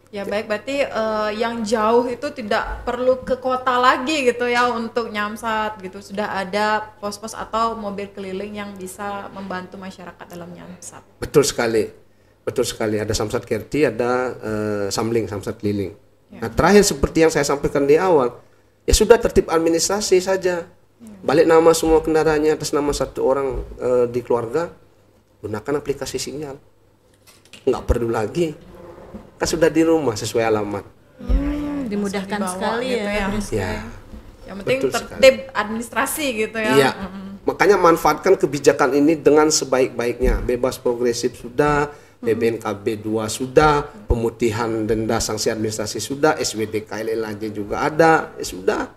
Ya baik, berarti yang jauh itu tidak perlu ke kota lagi gitu ya untuk nyamsat gitu. Sudah ada pos-pos atau mobil keliling yang bisa membantu masyarakat dalam nyamsat. Betul sekali. Betul sekali. Ada Samsat Kerti, ada Samling, Samsat Keliling. Nah terakhir seperti yang saya sampaikan di awal, ya sudah tertib administrasi saja. Balik nama semua kendaraannya atas nama 1 orang di keluarga, gunakan aplikasi Signal. Nggak perlu lagi kan sudah di rumah sesuai alamat. Dimudahkan Dibawa sekali gitu ya. Pris. Ya. Yang penting Betul tertib administrasi gitu ya. Iya. Makanya manfaatkan kebijakan ini dengan sebaik-baiknya. Bebas progresif sudah, BBNKB 2 sudah, pemutihan denda sanksi administrasi sudah, SWD KLLAJ juga ada, sudah.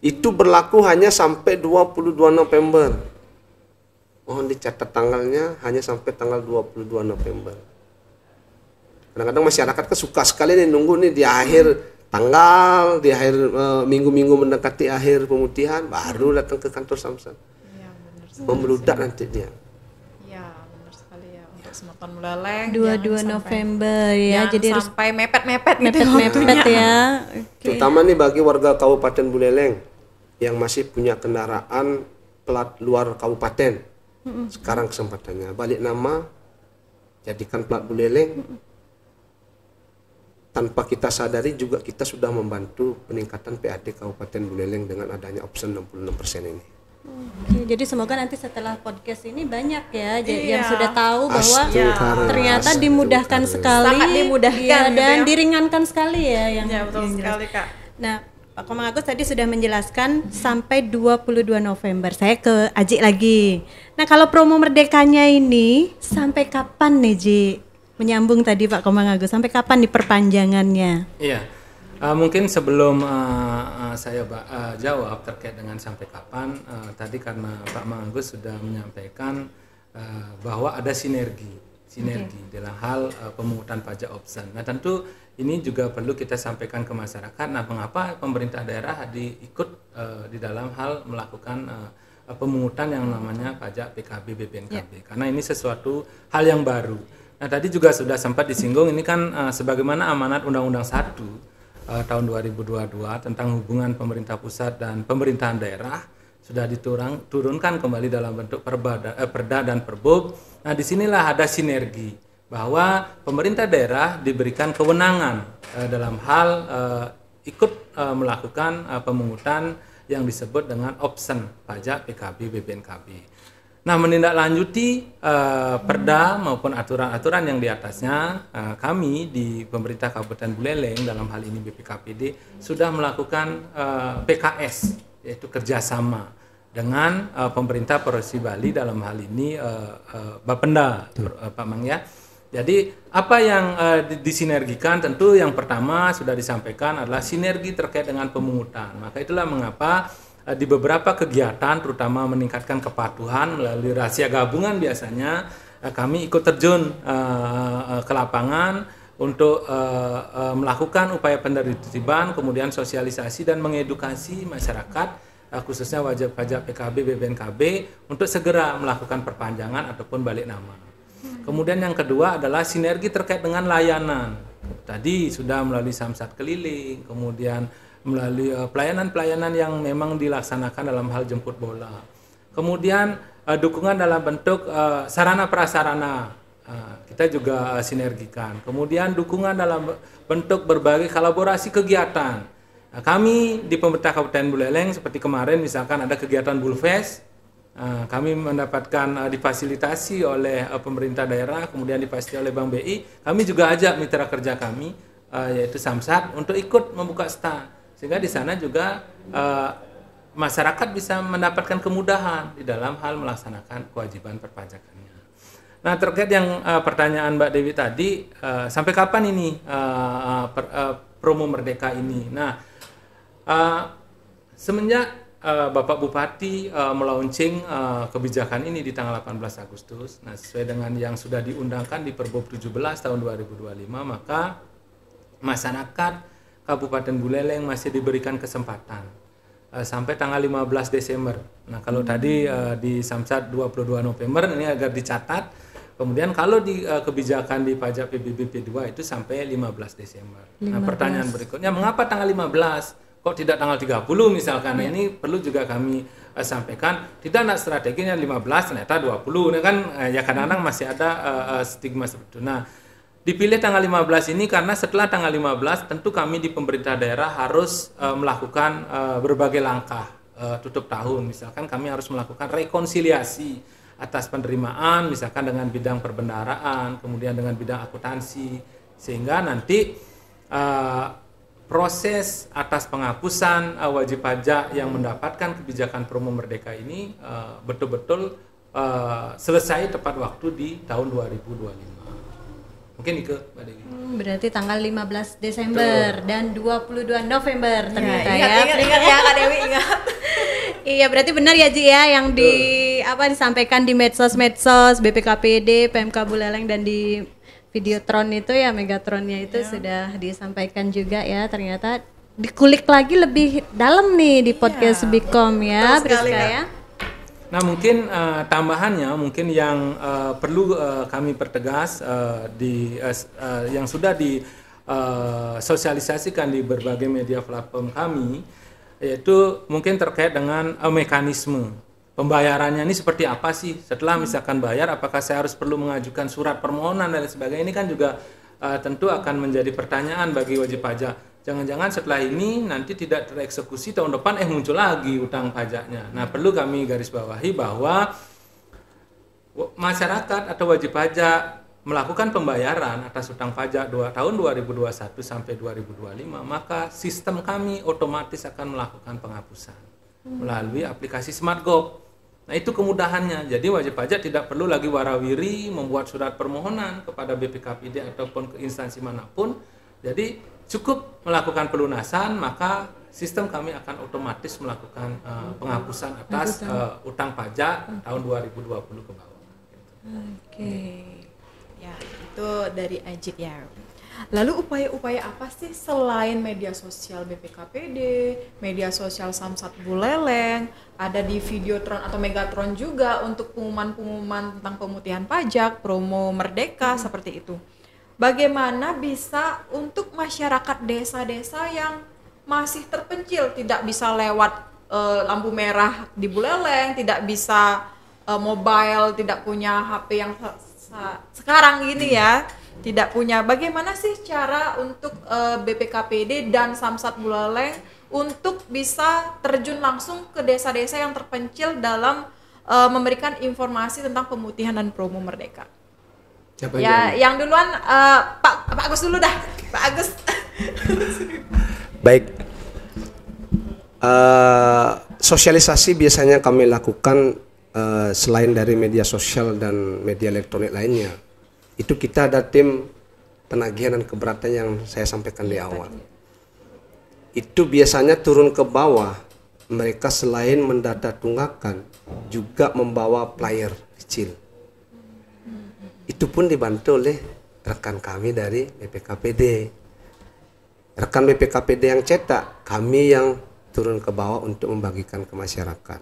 Itu berlaku hanya sampai 22 November. Mohon dicatat tanggalnya hanya sampai tanggal 22 November. Kadang-kadang masyarakat kan suka sekali nih nunggu nih di akhir tanggal, di akhir minggu-minggu mendekati akhir pemutihan baru datang ke kantor Samsat. Iya, benar. Memeludak nanti dia. Iya, benar sekali ya untuk Semeton Buleleng. 22 November ya. Jadi harus sampai mepet-mepet gitu. mepet-mepet ya. Oke. Terutama nih bagi warga Kabupaten Buleleng yang masih punya kendaraan plat luar kabupaten. Sekarang kesempatannya balik nama, jadikan plat Buleleng. Tanpa kita sadari juga kita sudah membantu peningkatan PAD Kabupaten Buleleng dengan adanya option 66% ini. Oke, jadi semoga nanti setelah podcast ini banyak ya yang Iya. sudah tahu bahwa Astaga, ternyata astaga. dimudahkan sekali, Sangat dimudahkan iya, gitu dan ya. diringankan sekali ya yang Ya, betul yang jelas. sekali, Kak. Nah, Pak Komang Agus tadi sudah menjelaskan sampai 22 November. Saya ke Aji lagi. Nah, kalau promo merdekanya ini sampai kapan nih, Ji? Menyambung tadi Pak Komang Agus, sampai kapan nih perpanjangannya? Iya, mungkin sebelum saya jawab terkait dengan sampai kapan, tadi karena Pak Manggus sudah menyampaikan bahwa ada sinergi dalam hal pemungutan pajak option. Nah tentu ini juga perlu kita sampaikan ke masyarakat. Nah mengapa pemerintah daerah ikut di dalam hal melakukan pemungutan yang namanya pajak PKB BPNKB? Karena ini sesuatu hal yang baru. Nah tadi juga sudah sempat disinggung, ini kan sebagaimana amanat Undang-Undang 1 tahun 2022 tentang hubungan pemerintah pusat dan pemerintahan daerah sudah diturunkan kembali dalam bentuk perda dan perbub. Nah disinilah ada sinergi bahwa pemerintah daerah diberikan kewenangan dalam hal ikut melakukan pemungutan yang disebut dengan option pajak PKB BPNKB. Nah, menindaklanjuti perda maupun aturan-aturan yang di atasnya, kami di pemerintah Kabupaten Buleleng dalam hal ini BPKPD sudah melakukan PKS, yaitu kerjasama dengan pemerintah Provinsi Bali dalam hal ini Bapenda, Pak Mang ya. Jadi apa yang disinergikan tentu yang pertama sudah disampaikan adalah sinergi terkait dengan pemungutan. Maka itulah mengapa di beberapa kegiatan terutama meningkatkan kepatuhan melalui rahasia gabungan biasanya kami ikut terjun ke lapangan untuk melakukan upaya penertiban, kemudian sosialisasi dan mengedukasi masyarakat khususnya wajib pajak PKB BPNKB untuk segera melakukan perpanjangan ataupun balik nama. Kemudian yang kedua adalah sinergi terkait dengan layanan. Tadi sudah melalui samsat keliling, kemudian melalui pelayanan-pelayanan yang memang dilaksanakan dalam hal jemput bola. Kemudian dukungan dalam bentuk sarana prasarana kita juga sinergikan. Kemudian dukungan dalam bentuk berbagai kolaborasi kegiatan. Kami di pemerintah Kabupaten Buleleng seperti kemarin misalkan ada kegiatan Bulfest, kami mendapatkan difasilitasi oleh pemerintah daerah, kemudian difasilitasi oleh Bank BI. Kami juga ajak mitra kerja kami yaitu Samsat untuk ikut membuka stand. Sehingga di sana juga masyarakat bisa mendapatkan kemudahan di dalam hal melaksanakan kewajiban perpajakannya. Nah terkait yang pertanyaan Mbak Dewi tadi, sampai kapan ini promo Merdeka ini? Nah semenjak Bapak Bupati melaunching kebijakan ini di tanggal 18 Agustus, nah sesuai dengan yang sudah diundangkan di Perbub 17 tahun 2025, maka masyarakat Kabupaten Buleleng masih diberikan kesempatan sampai tanggal 15 Desember. Nah, kalau tadi di Samsat 22 November ini agar dicatat. Kemudian kalau di kebijakan di pajak PBB P2 itu sampai 15 Desember. 15. Nah, pertanyaan berikutnya, mengapa tanggal 15? Kok tidak tanggal 30 misalkan? Nah, ini perlu juga kami sampaikan. Tidak ada strateginya 15 ternyata 20. Nah, kan ya kadang-kadang masih ada stigma seperti itu. Nah, dipilih tanggal 15 ini karena setelah tanggal 15 tentu kami di pemerintah daerah harus melakukan berbagai langkah tutup tahun. Misalkan kami harus melakukan rekonsiliasi atas penerimaan misalkan dengan bidang perbendaharaan, kemudian dengan bidang akuntansi, sehingga nanti proses atas penghapusan wajib pajak yang mendapatkan kebijakan promo merdeka ini betul-betul selesai tepat waktu di tahun 2025. Mungkin itu Mbak Dewi. Berarti tanggal 15 Desember dan 22 November ternyata Ingat ya Kak Dewi, ingat. Iya, berarti benar ya Ji ya yang disampaikan di medsos BPKPD, PMK Buleleng dan di Videotron itu ya, Megatronnya itu sudah disampaikan juga ya. Ternyata dikulik lagi lebih dalam nih di podcast Bikom ya, Priska ya. Nah mungkin tambahannya mungkin yang perlu kami pertegas yang sudah disosialisasikan di berbagai media platform kami, yaitu mungkin terkait dengan mekanisme pembayarannya ini seperti apa sih setelah misalkan bayar, apakah saya harus perlu mengajukan surat permohonan dan sebagainya. Ini kan juga tentu akan menjadi pertanyaan bagi wajib pajak. Jangan-jangan setelah ini nanti tidak tereksekusi, tahun depan muncul lagi utang pajaknya. Nah, perlu kami garis bawahi bahwa masyarakat atau wajib pajak melakukan pembayaran atas utang pajak tahun 2021 sampai 2025, maka sistem kami otomatis akan melakukan penghapusan melalui aplikasi SmartGov. Nah, itu kemudahannya. Jadi wajib pajak tidak perlu lagi warawiri membuat surat permohonan kepada BPKPD ataupun ke instansi manapun. Jadi cukup melakukan pelunasan, maka sistem kami akan otomatis melakukan penghapusan atas utang pajak tahun 2020 ke bawah. Oke. Ya, itu dari Ajit ya. Lalu upaya-upaya apa sih selain media sosial BPKPD, media sosial Samsat Buleleng, ada di Videotron atau Megatron juga untuk pengumuman-pengumuman tentang pemutihan pajak, promo merdeka seperti itu. Bagaimana bisa untuk masyarakat desa-desa yang masih terpencil, tidak bisa lewat lampu merah di Buleleng, tidak bisa mobile, tidak punya HP yang sekarang gini ya, tidak punya. Bagaimana sih cara untuk BPKPD dan Samsat Buleleng untuk bisa terjun langsung ke desa-desa yang terpencil dalam memberikan informasi tentang pemutihan dan promo merdeka? Siapa ya, yang duluan Pak Agus dulu dah, Pak Agus. Baik. Sosialisasi biasanya kami lakukan selain dari media sosial dan media elektronik lainnya. Itu kita ada tim penagihan dan keberatan yang saya sampaikan di awal. Itu biasanya turun ke bawah. Mereka selain mendata tunggakan juga membawa flyer kecil. Itu pun dibantu oleh rekan kami dari BPKPD. Rekan BPKPD yang cetak, kami yang turun ke bawah untuk membagikan ke masyarakat.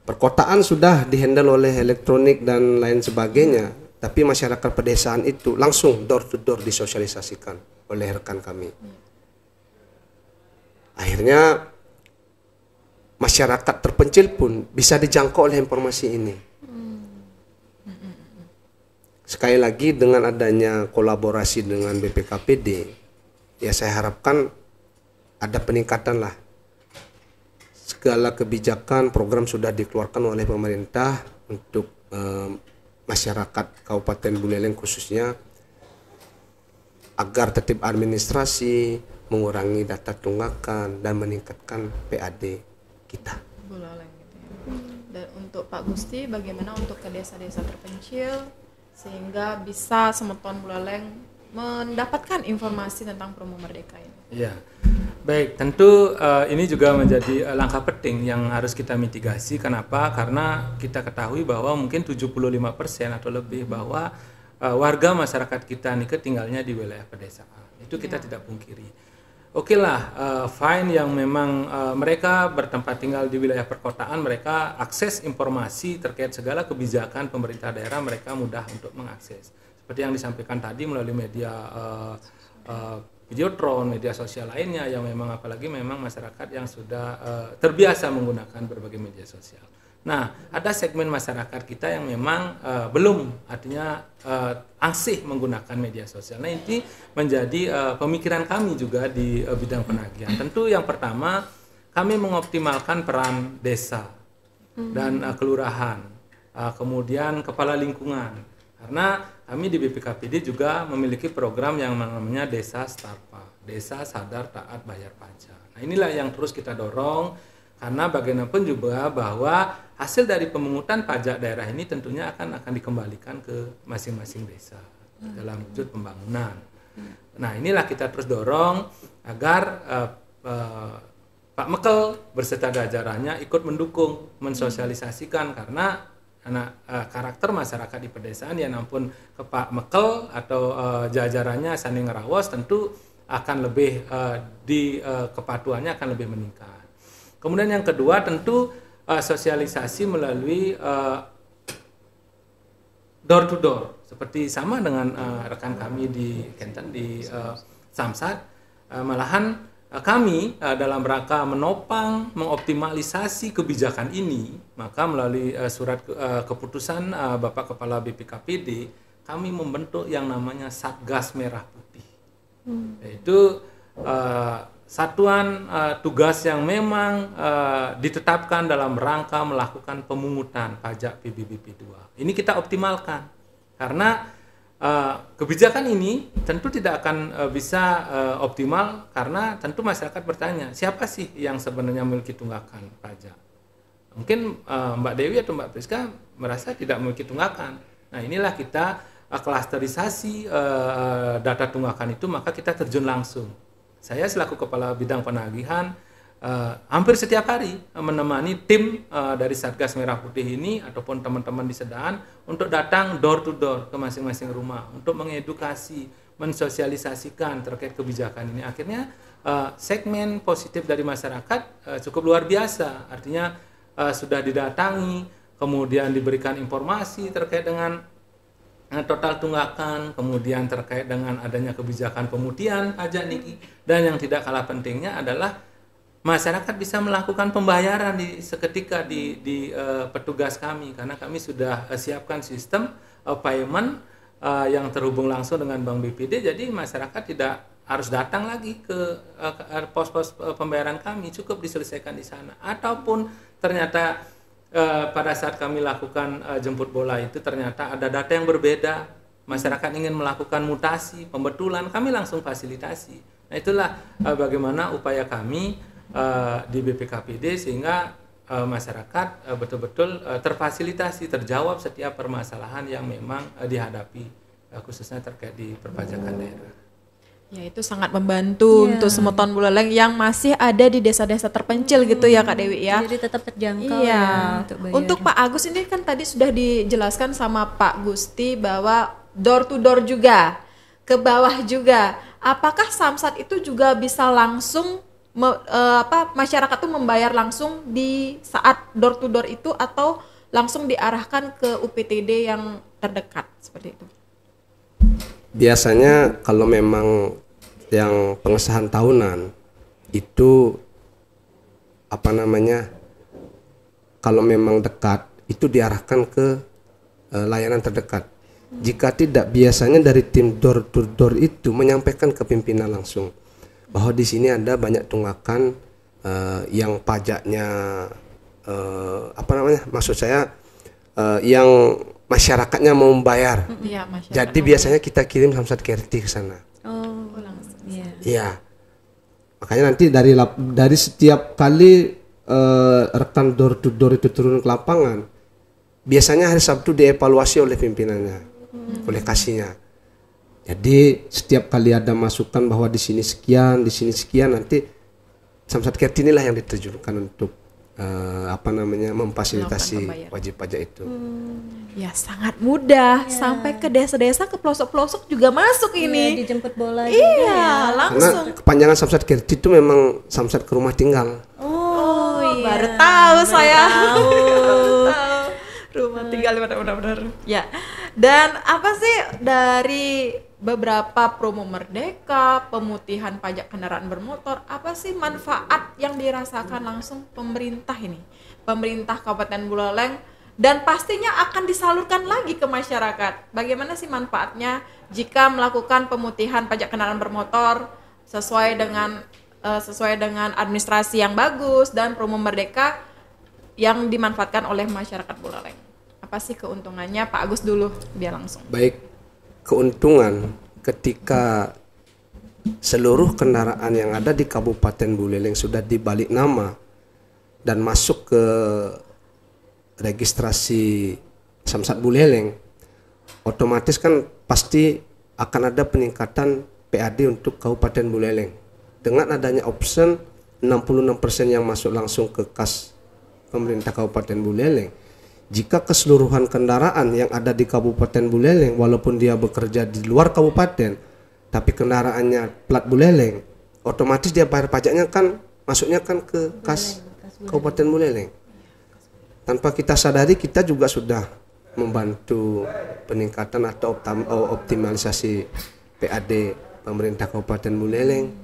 Perkotaan sudah dihandle oleh elektronik dan lain sebagainya, tapi masyarakat pedesaan itu langsung door to door disosialisasikan oleh rekan kami. Akhirnya masyarakat terpencil pun bisa dijangkau oleh informasi ini. Sekali lagi dengan adanya kolaborasi dengan BPKPD, ya saya harapkan ada peningkatan lah. Segala kebijakan, program sudah dikeluarkan oleh pemerintah untuk masyarakat Kabupaten Buleleng khususnya agar tertib administrasi, mengurangi data tunggakan dan meningkatkan PAD kita. Buleleng gitu ya. Dan untuk Pak Gusti, bagaimana untuk ke desa-desa terpencil sehingga bisa Semeton Buleleng mendapatkan informasi tentang promo merdeka ini? Ya, baik. Tentu ini juga menjadi langkah penting yang harus kita mitigasi. Kenapa? Karena kita ketahui bahwa mungkin 75% atau lebih bahwa warga masyarakat kita nih tinggalnya di wilayah pedesaan. Itu kita tidak pungkiri. Oke lah, fine yang memang mereka bertempat tinggal di wilayah perkotaan, mereka akses informasi terkait segala kebijakan pemerintah daerah, mereka mudah untuk mengakses. Seperti yang disampaikan tadi melalui media Videotron, media sosial lainnya yang memang apalagi memang masyarakat yang sudah terbiasa menggunakan berbagai media sosial. Nah, ada segmen masyarakat kita yang memang belum, artinya angsih menggunakan media sosial. Nah, ini menjadi pemikiran kami juga di bidang penagihan. Tentu yang pertama, kami mengoptimalkan peran desa dan kelurahan, kemudian kepala lingkungan, Karena kami di BPKPD juga memiliki program yang namanya Desa Starpa, Desa Sadar Taat Bayar Pajak. Nah, inilah yang terus kita dorong, karena bagaimanapun juga bahwa hasil dari pemungutan pajak daerah ini tentunya akan dikembalikan ke masing-masing desa dalam wujud pembangunan. Nah, inilah kita terus dorong agar Pak Mekel berserta jajarannya ikut mendukung, mensosialisasikan, karena karakter masyarakat di pedesaan ya ampun ke Pak Mekel atau jajarannya Sani Ngerawas tentu akan lebih kepatuhannya akan lebih meningkat. Kemudian yang kedua tentu sosialisasi melalui door to door, seperti sama dengan rekan kami di Kenten di Samsat. Malahan kami dalam rangka menopang, mengoptimalisasi kebijakan ini, maka melalui surat keputusan Bapak Kepala BPKPD, kami membentuk yang namanya Satgas Merah Putih. Yaitu satuan tugas yang memang ditetapkan dalam rangka melakukan pemungutan pajak PBBP2. Ini kita optimalkan, karena kebijakan ini tentu tidak akan bisa optimal karena tentu masyarakat bertanya, siapa sih yang sebenarnya memiliki tunggakan pajak? Mungkin Mbak Dewi atau Mbak Priska merasa tidak memiliki tunggakan. Nah, inilah kita klasterisasi data tunggakan itu, maka kita terjun langsung. Saya selaku Kepala Bidang Penagihan hampir setiap hari menemani tim dari Satgas Merah Putih ini ataupun teman-teman di Sedaan untuk datang door to door ke masing-masing rumah untuk mengedukasi, mensosialisasikan terkait kebijakan ini. Akhirnya segmen positif dari masyarakat cukup luar biasa. Artinya sudah didatangi, kemudian diberikan informasi terkait dengan total tunggakan, kemudian terkait dengan adanya kebijakan pemutihan pajak niki, dan yang tidak kalah pentingnya adalah masyarakat bisa melakukan pembayaran seketika di petugas kami, karena kami sudah siapkan sistem payment yang terhubung langsung dengan Bank BPD, jadi masyarakat tidak harus datang lagi ke pos-pos pembayaran kami, cukup diselesaikan di sana. Ataupun ternyata pada saat kami lakukan jemput bola itu ternyata ada data yang berbeda, masyarakat ingin melakukan mutasi, pembetulan, kami langsung fasilitasi. Nah, itulah bagaimana upaya kami di BPKPD sehingga masyarakat betul-betul terfasilitasi, terjawab setiap permasalahan yang memang dihadapi, khususnya terkait di perpajakan daerah. Ya, itu sangat membantu untuk Semeton Buleleng yang masih ada di desa-desa terpencil gitu ya Kak Dewi ya. Jadi tetap terjangkau iya. ya untuk bayar. Untuk Pak Agus ini kan tadi sudah dijelaskan sama Pak Gusti bahwa door to door juga, ke bawah juga. Apakah Samsat itu juga bisa langsung masyarakat tuh membayar langsung di saat door to door itu atau langsung diarahkan ke UPTD yang terdekat seperti itu? Biasanya kalau memang yang pengesahan tahunan itu kalau memang dekat itu diarahkan ke layanan terdekat. Jika tidak, biasanya dari tim door to door itu menyampaikan ke pimpinan langsung bahwa di sini ada banyak tunggakan yang pajaknya maksud saya yang masyarakatnya mau membayar. Ya, jadi biasanya kita kirim Samsat Kerti ke sana. Oh, langsung. Iya. Iya. Makanya nanti dari setiap kali rekan door to door itu turun ke lapangan, biasanya hari Sabtu dievaluasi oleh pimpinannya, oleh kasihnya. Jadi setiap kali ada masukan bahwa di sini sekian, nanti Samsat Kerti inilah yang diterjunkan untuk memfasilitasi wajib pajak itu. Ya, sangat mudah, sampai ke desa-desa, ke pelosok-pelosok juga masuk ini. Dijemput bola juga Iya, ya. langsung. Karena kepanjangan Samsat Kerti itu memang Samsat ke rumah tinggal. Oh, baru tahu saya. Rumah tinggal benar-benar. Ya. Dan apa sih dari beberapa promo Merdeka, pemutihan pajak kendaraan bermotor, apa sih manfaat yang dirasakan langsung pemerintah ini? Pemerintah Kabupaten Buleleng, dan pastinya akan disalurkan lagi ke masyarakat. Bagaimana sih manfaatnya jika melakukan pemutihan pajak kendaraan bermotor sesuai dengan administrasi yang bagus dan promo Merdeka yang dimanfaatkan oleh masyarakat Buleleng? Apa sih keuntungannya? Pak Agus dulu biar langsung. Baik, keuntungan ketika seluruh kendaraan yang ada di Kabupaten Buleleng sudah dibalik nama dan masuk ke registrasi Samsat Buleleng, otomatis kan pasti akan ada peningkatan PAD untuk Kabupaten Buleleng. Dengan adanya option 66% yang masuk langsung ke kas pemerintah Kabupaten Buleleng, jika keseluruhan kendaraan yang ada di Kabupaten Buleleng, walaupun dia bekerja di luar kabupaten, tapi kendaraannya plat Buleleng, otomatis dia bayar pajaknya kan masuknya kan ke kas Kabupaten Buleleng. Tanpa kita sadari, kita juga sudah membantu peningkatan atau optimalisasi PAD pemerintah Kabupaten Buleleng.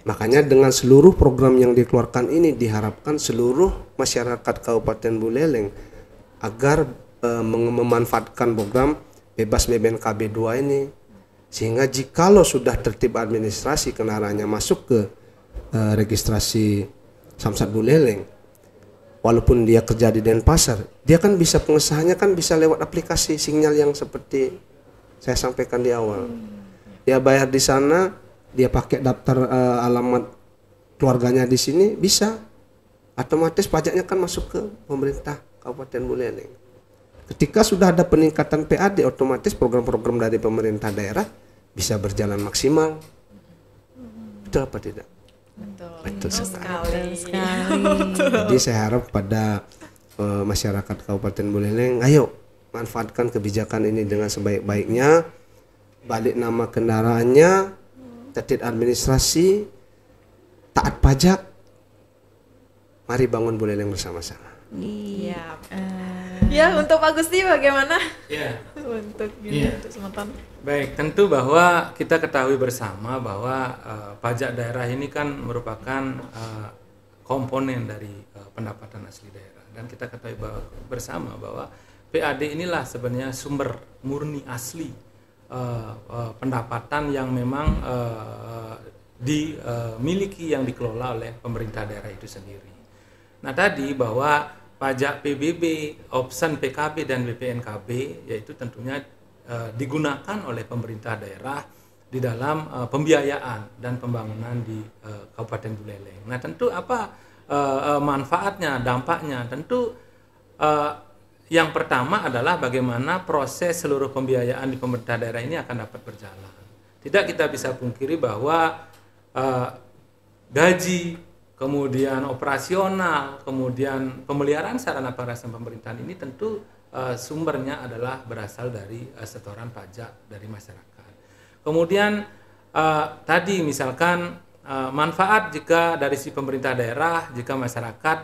Makanya dengan seluruh program yang dikeluarkan ini diharapkan seluruh masyarakat Kabupaten Buleleng agar memanfaatkan program bebas BBNKB 2 ini, sehingga jikalau sudah tertib administrasi kendaraannya masuk ke registrasi Samsat Buleleng, walaupun dia kerja di Denpasar, dia kan bisa pengesahannya kan bisa lewat aplikasi Sinyal yang seperti saya sampaikan di awal. Dia bayar di sana, dia pakai daftar alamat keluarganya di sini, bisa otomatis pajaknya kan masuk ke pemerintah Kabupaten Buleleng. Ketika sudah ada peningkatan PAD, otomatis program-program dari pemerintah daerah bisa berjalan maksimal. Betul apa tidak? Betul sekali. Jadi saya harap pada masyarakat Kabupaten Buleleng, ayo manfaatkan kebijakan ini dengan sebaik-baiknya, balik nama kendaraannya, tertib administrasi, taat pajak. Mari bangun Buleleng bersama-sama. Iya. Ya, untuk Pak Gusti bagaimana? Ya. Untuk sementara. Baik, tentu bahwa kita ketahui bersama bahwa pajak daerah ini kan merupakan komponen dari pendapatan asli daerah, dan kita ketahui bersama bahwa PAD inilah sebenarnya sumber murni asli pendapatan yang memang dimiliki, yang dikelola oleh pemerintah daerah itu sendiri. Nah, tadi bahwa pajak PBB, option PKB dan BPNKB yaitu tentunya digunakan oleh pemerintah daerah di dalam pembiayaan dan pembangunan di Kabupaten Buleleng. Nah, tentu apa manfaatnya, dampaknya? Tentu yang pertama adalah bagaimana proses seluruh pembiayaan di pemerintah daerah ini akan dapat berjalan. Tidak kita bisa pungkiri bahwa gaji, kemudian operasional, kemudian pemeliharaan sarana prasarana pemerintahan ini tentu sumbernya adalah berasal dari setoran pajak dari masyarakat. Kemudian tadi misalkan manfaat jika dari si pemerintah daerah, jika masyarakat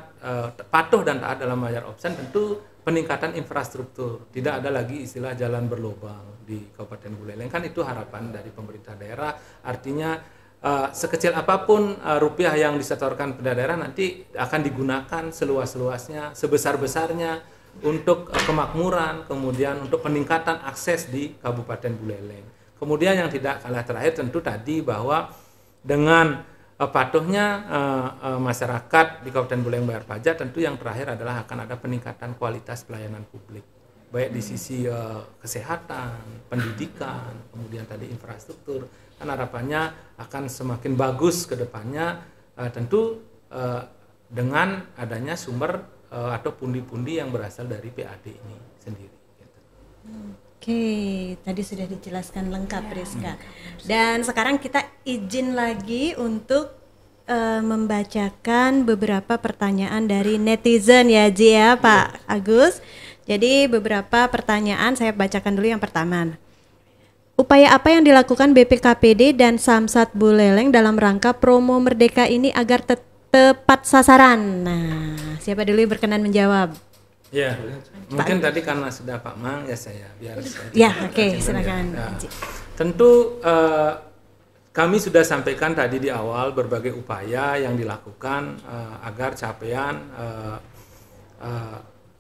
patuh dan taat dalam membayar option, tentu peningkatan infrastruktur, tidak ada lagi istilah jalan berlubang di Kabupaten Buleleng, kan itu harapan dari pemerintah daerah. Artinya sekecil apapun rupiah yang disetorkan pada daerah nanti akan digunakan seluas-luasnya, sebesar-besarnya untuk kemakmuran, kemudian untuk peningkatan akses di Kabupaten Buleleng. Kemudian yang tidak kalah terakhir tentu tadi bahwa dengan patuhnya masyarakat di Kabupaten Buleleng bayar pajak, tentu yang terakhir adalah akan ada peningkatan kualitas pelayanan publik, baik di sisi kesehatan, pendidikan, kemudian tadi infrastruktur. Kan harapannya akan semakin bagus ke depannya, tentu dengan adanya sumber atau pundi-pundi yang berasal dari PAD ini sendiri. Oke, tadi sudah dijelaskan lengkap Rizka. Dan sekarang kita izin lagi untuk membacakan beberapa pertanyaan dari netizen ya Ji ya Pak Agus. Jadi beberapa pertanyaan saya bacakan dulu yang pertama. Upaya apa yang dilakukan BPKPD dan Samsat Buleleng dalam rangka promo Merdeka ini agar tepat sasaran? Nah, siapa dulu yang berkenan menjawab? Ya, mungkin tadi karena sudah Pak Mang ya saya biar saya. Ya, oke, silakan. Ya. Tentu kami sudah sampaikan tadi di awal berbagai upaya yang dilakukan agar capaian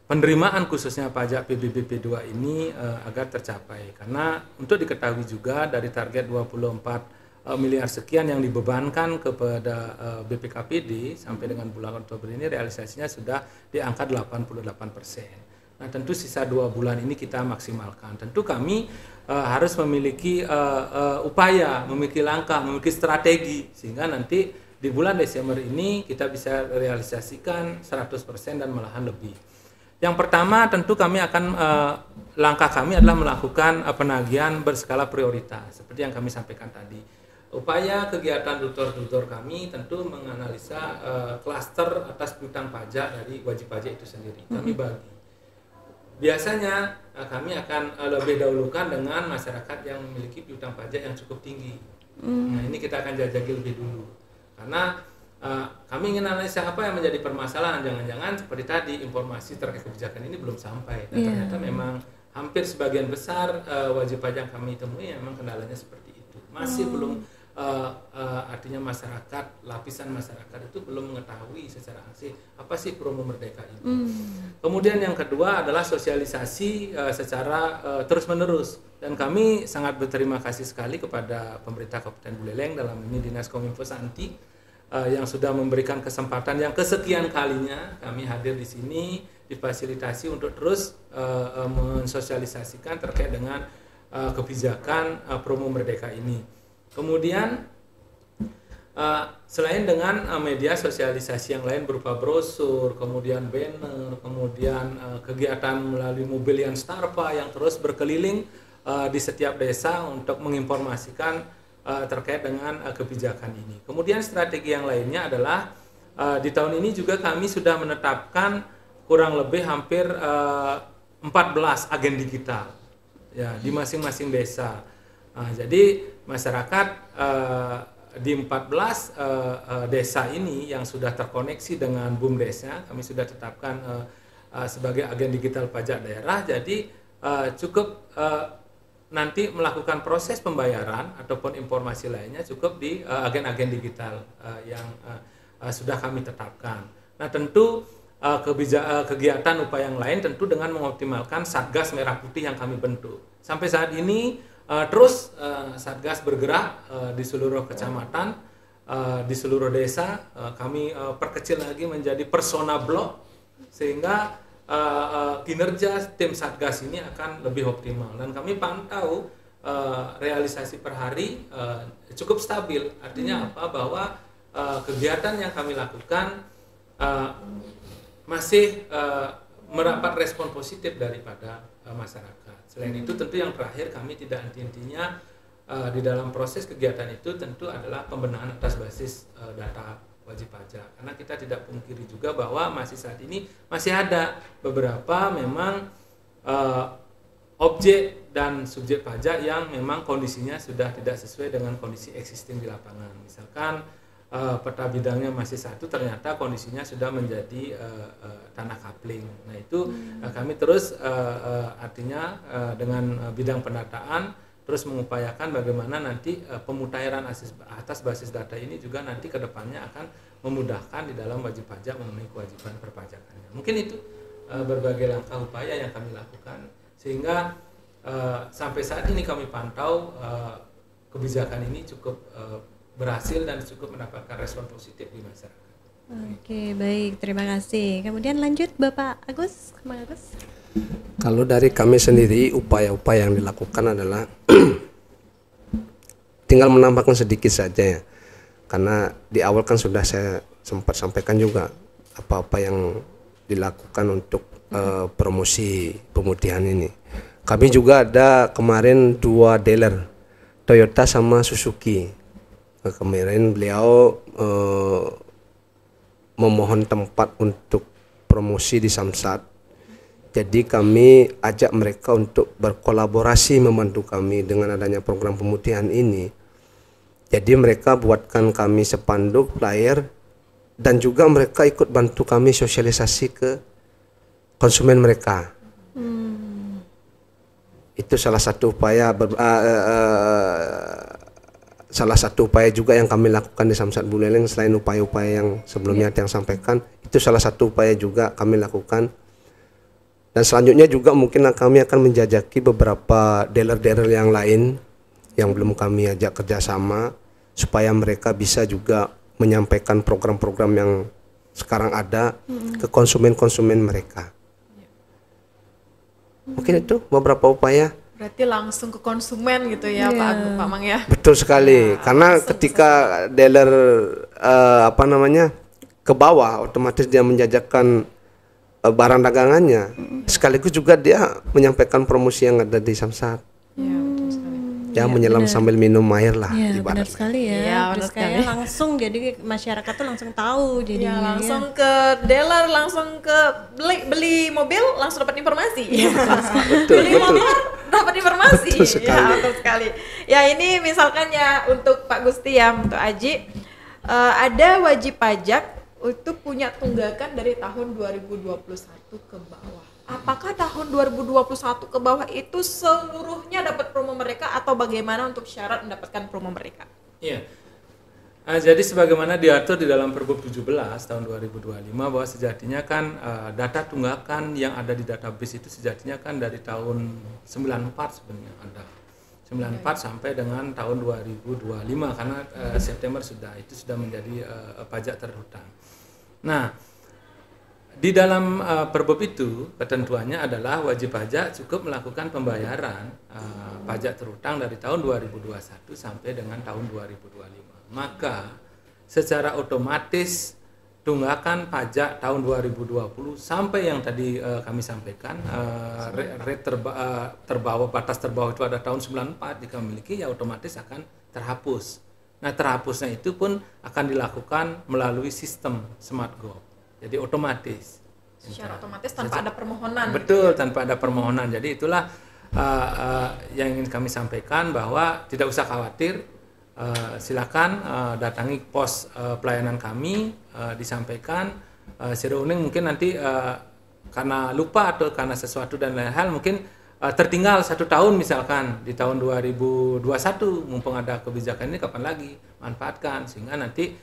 penerimaan khususnya pajak PBB P2 ini agar tercapai. Karena untuk diketahui juga dari target 24 miliar sekian yang dibebankan kepada BPKPD sampai dengan bulan Oktober ini realisasinya sudah di angka 88%. Nah, tentu sisa 2 bulan ini kita maksimalkan. Tentu kami harus memiliki upaya, memiliki langkah, memiliki strategi sehingga nanti di bulan Desember ini kita bisa realisasikan 100% dan malahan lebih. Yang pertama tentu kami akan langkah kami adalah melakukan penagihan berskala prioritas seperti yang kami sampaikan tadi. Upaya kegiatan tutor kami tentu menganalisa klaster atas piutang pajak dari wajib pajak itu sendiri. Kami bagi. Biasanya kami akan lebih dahulukan dengan masyarakat yang memiliki piutang pajak yang cukup tinggi. Nah, ini kita akan jajaki lebih dulu. Karena kami ingin analisa apa yang menjadi permasalahan. Jangan-jangan seperti tadi informasi terkait kebijakan ini belum sampai. Dan ternyata memang hampir sebagian besar wajib pajak yang kami temui memang kendalanya seperti itu. Masih belum artinya masyarakat, lapisan masyarakat itu belum mengetahui secara asli apa sih promo Merdeka ini. Kemudian yang kedua adalah sosialisasi secara terus-menerus, dan kami sangat berterima kasih sekali kepada pemerintah Kabupaten Buleleng, dalam ini Dinas Kominfo Santi, yang sudah memberikan kesempatan yang kesekian kalinya kami hadir di sini, difasilitasi untuk terus mensosialisasikan terkait dengan kebijakan promo Merdeka ini. Kemudian selain dengan media sosialisasi yang lain berupa brosur, kemudian banner, kemudian kegiatan melalui mobil yang Starpa yang terus berkeliling di setiap desa untuk menginformasikan terkait dengan kebijakan ini. Kemudian strategi yang lainnya adalah di tahun ini juga kami sudah menetapkan kurang lebih hampir 14 agen digital ya di masing-masing desa. Jadi masyarakat di 14 desa ini yang sudah terkoneksi dengan BUMDesnya kami sudah tetapkan sebagai agen digital pajak daerah. Jadi cukup nanti melakukan proses pembayaran ataupun informasi lainnya cukup di agen-agen digital yang sudah kami tetapkan. Nah, tentu kegiatan upaya yang lain tentu dengan mengoptimalkan Satgas Merah Putih yang kami bentuk. Sampai saat ini terus Satgas bergerak di seluruh kecamatan, di seluruh desa. Kami perkecil lagi menjadi persona blok sehingga kinerja tim Satgas ini akan lebih optimal, dan kami pantau realisasi per hari cukup stabil. Artinya apa? Bahwa kegiatan yang kami lakukan masih mendapat respon positif daripada masyarakat. Selain itu tentu yang terakhir kami tidak henti-hentinya di dalam proses kegiatan itu tentu adalah pembenahan atas basis data wajib pajak. Karena kita tidak pungkiri juga bahwa masih saat ini masih ada beberapa memang objek dan subjek pajak yang memang kondisinya sudah tidak sesuai dengan kondisi existing di lapangan. Misalkan peta bidangnya masih satu, ternyata kondisinya sudah menjadi tanah kapling. Nah itu kami terus artinya dengan bidang pendataan terus mengupayakan bagaimana nanti pemutahiran atas basis data ini juga nanti ke depannya akan memudahkan di dalam wajib pajak memenuhi kewajiban perpajakannya. Mungkin itu berbagai langkah upaya yang kami lakukan sehingga sampai saat ini kami pantau kebijakan ini cukup berhasil dan cukup mendapatkan respon positif di masyarakat. Oke, baik, terima kasih. Kemudian lanjut Bapak Agus, Kemang Agus. Kalau dari kami sendiri upaya-upaya yang dilakukan adalah tinggal menambahkan sedikit saja ya. Karena di awal kan sudah saya sempat sampaikan juga apa-apa yang dilakukan untuk promosi pemutihan ini. Kami juga ada kemarin 2 dealer, Toyota sama Suzuki. Kemarin beliau memohon tempat untuk promosi di Samsat. Jadi kami ajak mereka untuk berkolaborasi membantu kami dengan adanya program pemutihan ini. Jadi mereka buatkan kami spanduk, flyer, dan juga mereka ikut bantu kami sosialisasi ke konsumen mereka. Itu salah satu upaya salah satu upaya juga yang kami lakukan di Samsat Buleleng. Selain upaya-upaya yang sebelumnya yang sampaikan, itu salah satu upaya juga kami lakukan. Dan selanjutnya juga mungkin kami akan menjajaki beberapa dealer-dealer yang lain yang belum kami ajak kerjasama supaya mereka bisa juga menyampaikan program-program yang sekarang ada ke konsumen-konsumen mereka. Mungkin itu beberapa upaya. Berarti langsung ke konsumen gitu ya, Pak Mang ya. Betul sekali. Karena ketika dealer ke bawah, otomatis dia menjajakan barang dagangannya. Sekaligus juga dia menyampaikan promosi yang ada di Samsat. Iya, betul sekali. Ya, menyelam sambil minum air lah. Iya, benar ibaratnya. sekali ya. Iya, benar Terus kayak sekali. langsung jadi masyarakat tuh langsung tahu Ya, jadinya. langsung ke dealer, langsung ke beli mobil, langsung dapat informasi. Beli motor, dapat informasi. Betul sekali. Ya, betul sekali. Ya, ini misalkan ya untuk Pak Gusti ya, untuk Aji, ada wajib pajak itu punya tunggakan dari tahun 2021 ke bawah. Apakah tahun 2021 ke bawah itu seluruhnya dapat promo mereka atau bagaimana untuk syarat mendapatkan promo mereka? Iya. Jadi sebagaimana diatur di dalam Pergub 17 tahun 2025 bahwa sejatinya kan data tunggakan yang ada di database itu sejatinya kan dari tahun 94 sebenarnya ada. 94 sampai dengan tahun 2025 karena September itu sudah menjadi pajak terhutang. Nah, di dalam Pergub itu ketentuannya adalah wajib pajak cukup melakukan pembayaran pajak terhutang dari tahun 2021 sampai dengan tahun 2025. Maka secara otomatis tunggakan pajak tahun 2020 sampai yang tadi kami sampaikan rate terbawah, batas terbawah itu ada tahun 94 jika memiliki, ya otomatis akan terhapus. Nah, terhapusnya itu pun akan dilakukan melalui sistem SmartGov. Jadi otomatis. Secara otomatis tanpa ada permohonan. Betul, tanpa ada permohonan. Jadi itulah yang ingin kami sampaikan bahwa tidak usah khawatir. Silakan datangi pos pelayanan kami, disampaikan secara unik mungkin nanti karena lupa atau karena sesuatu dan lain hal mungkin tertinggal 1 tahun misalkan di tahun 2021 mumpung ada kebijakan ini kapan lagi manfaatkan sehingga nanti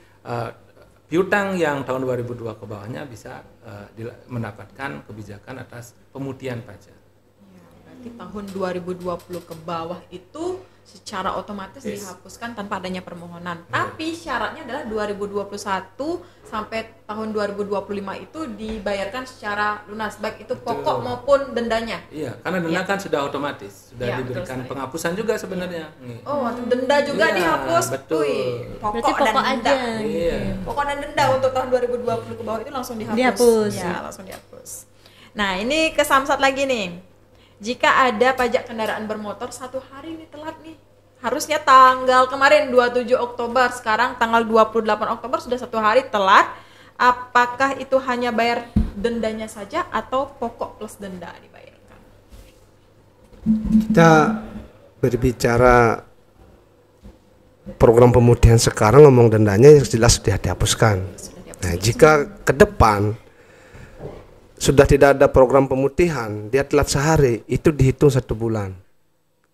piutang yang tahun 2002 ke bawahnya bisa mendapatkan kebijakan atas pemutihan pajak. Ya, berarti tahun 2020 ke bawah itu secara otomatis dihapuskan tanpa adanya permohonan. Tapi syaratnya adalah 2021 sampai tahun 2025 itu dibayarkan secara lunas, baik itu pokok maupun dendanya. Iya, karena denda kan sudah otomatis, sudah diberikan penghapusan juga sebenarnya. Oh, denda juga dihapus. Betul. Pokok Berarti pokok dan denda. aja. Iya. Pokok dan denda untuk tahun 2020 ke bawah itu langsung dihapus. Dihapus. Ya, langsung dihapus. Nah, ini ke Samsat lagi nih. Jika ada pajak kendaraan bermotor 1 hari ini telat nih. Harusnya tanggal kemarin 27 Oktober, sekarang tanggal 28 Oktober sudah 1 hari telat. Apakah itu hanya bayar dendanya saja atau pokok plus denda dibayarkan? Kita berbicara program pemutihan sekarang, ngomong dendanya yang jelas sudah dihapuskan. Nah, jika ke depan sudah tidak ada program pemutihan, dia telat sehari, itu dihitung 1 bulan.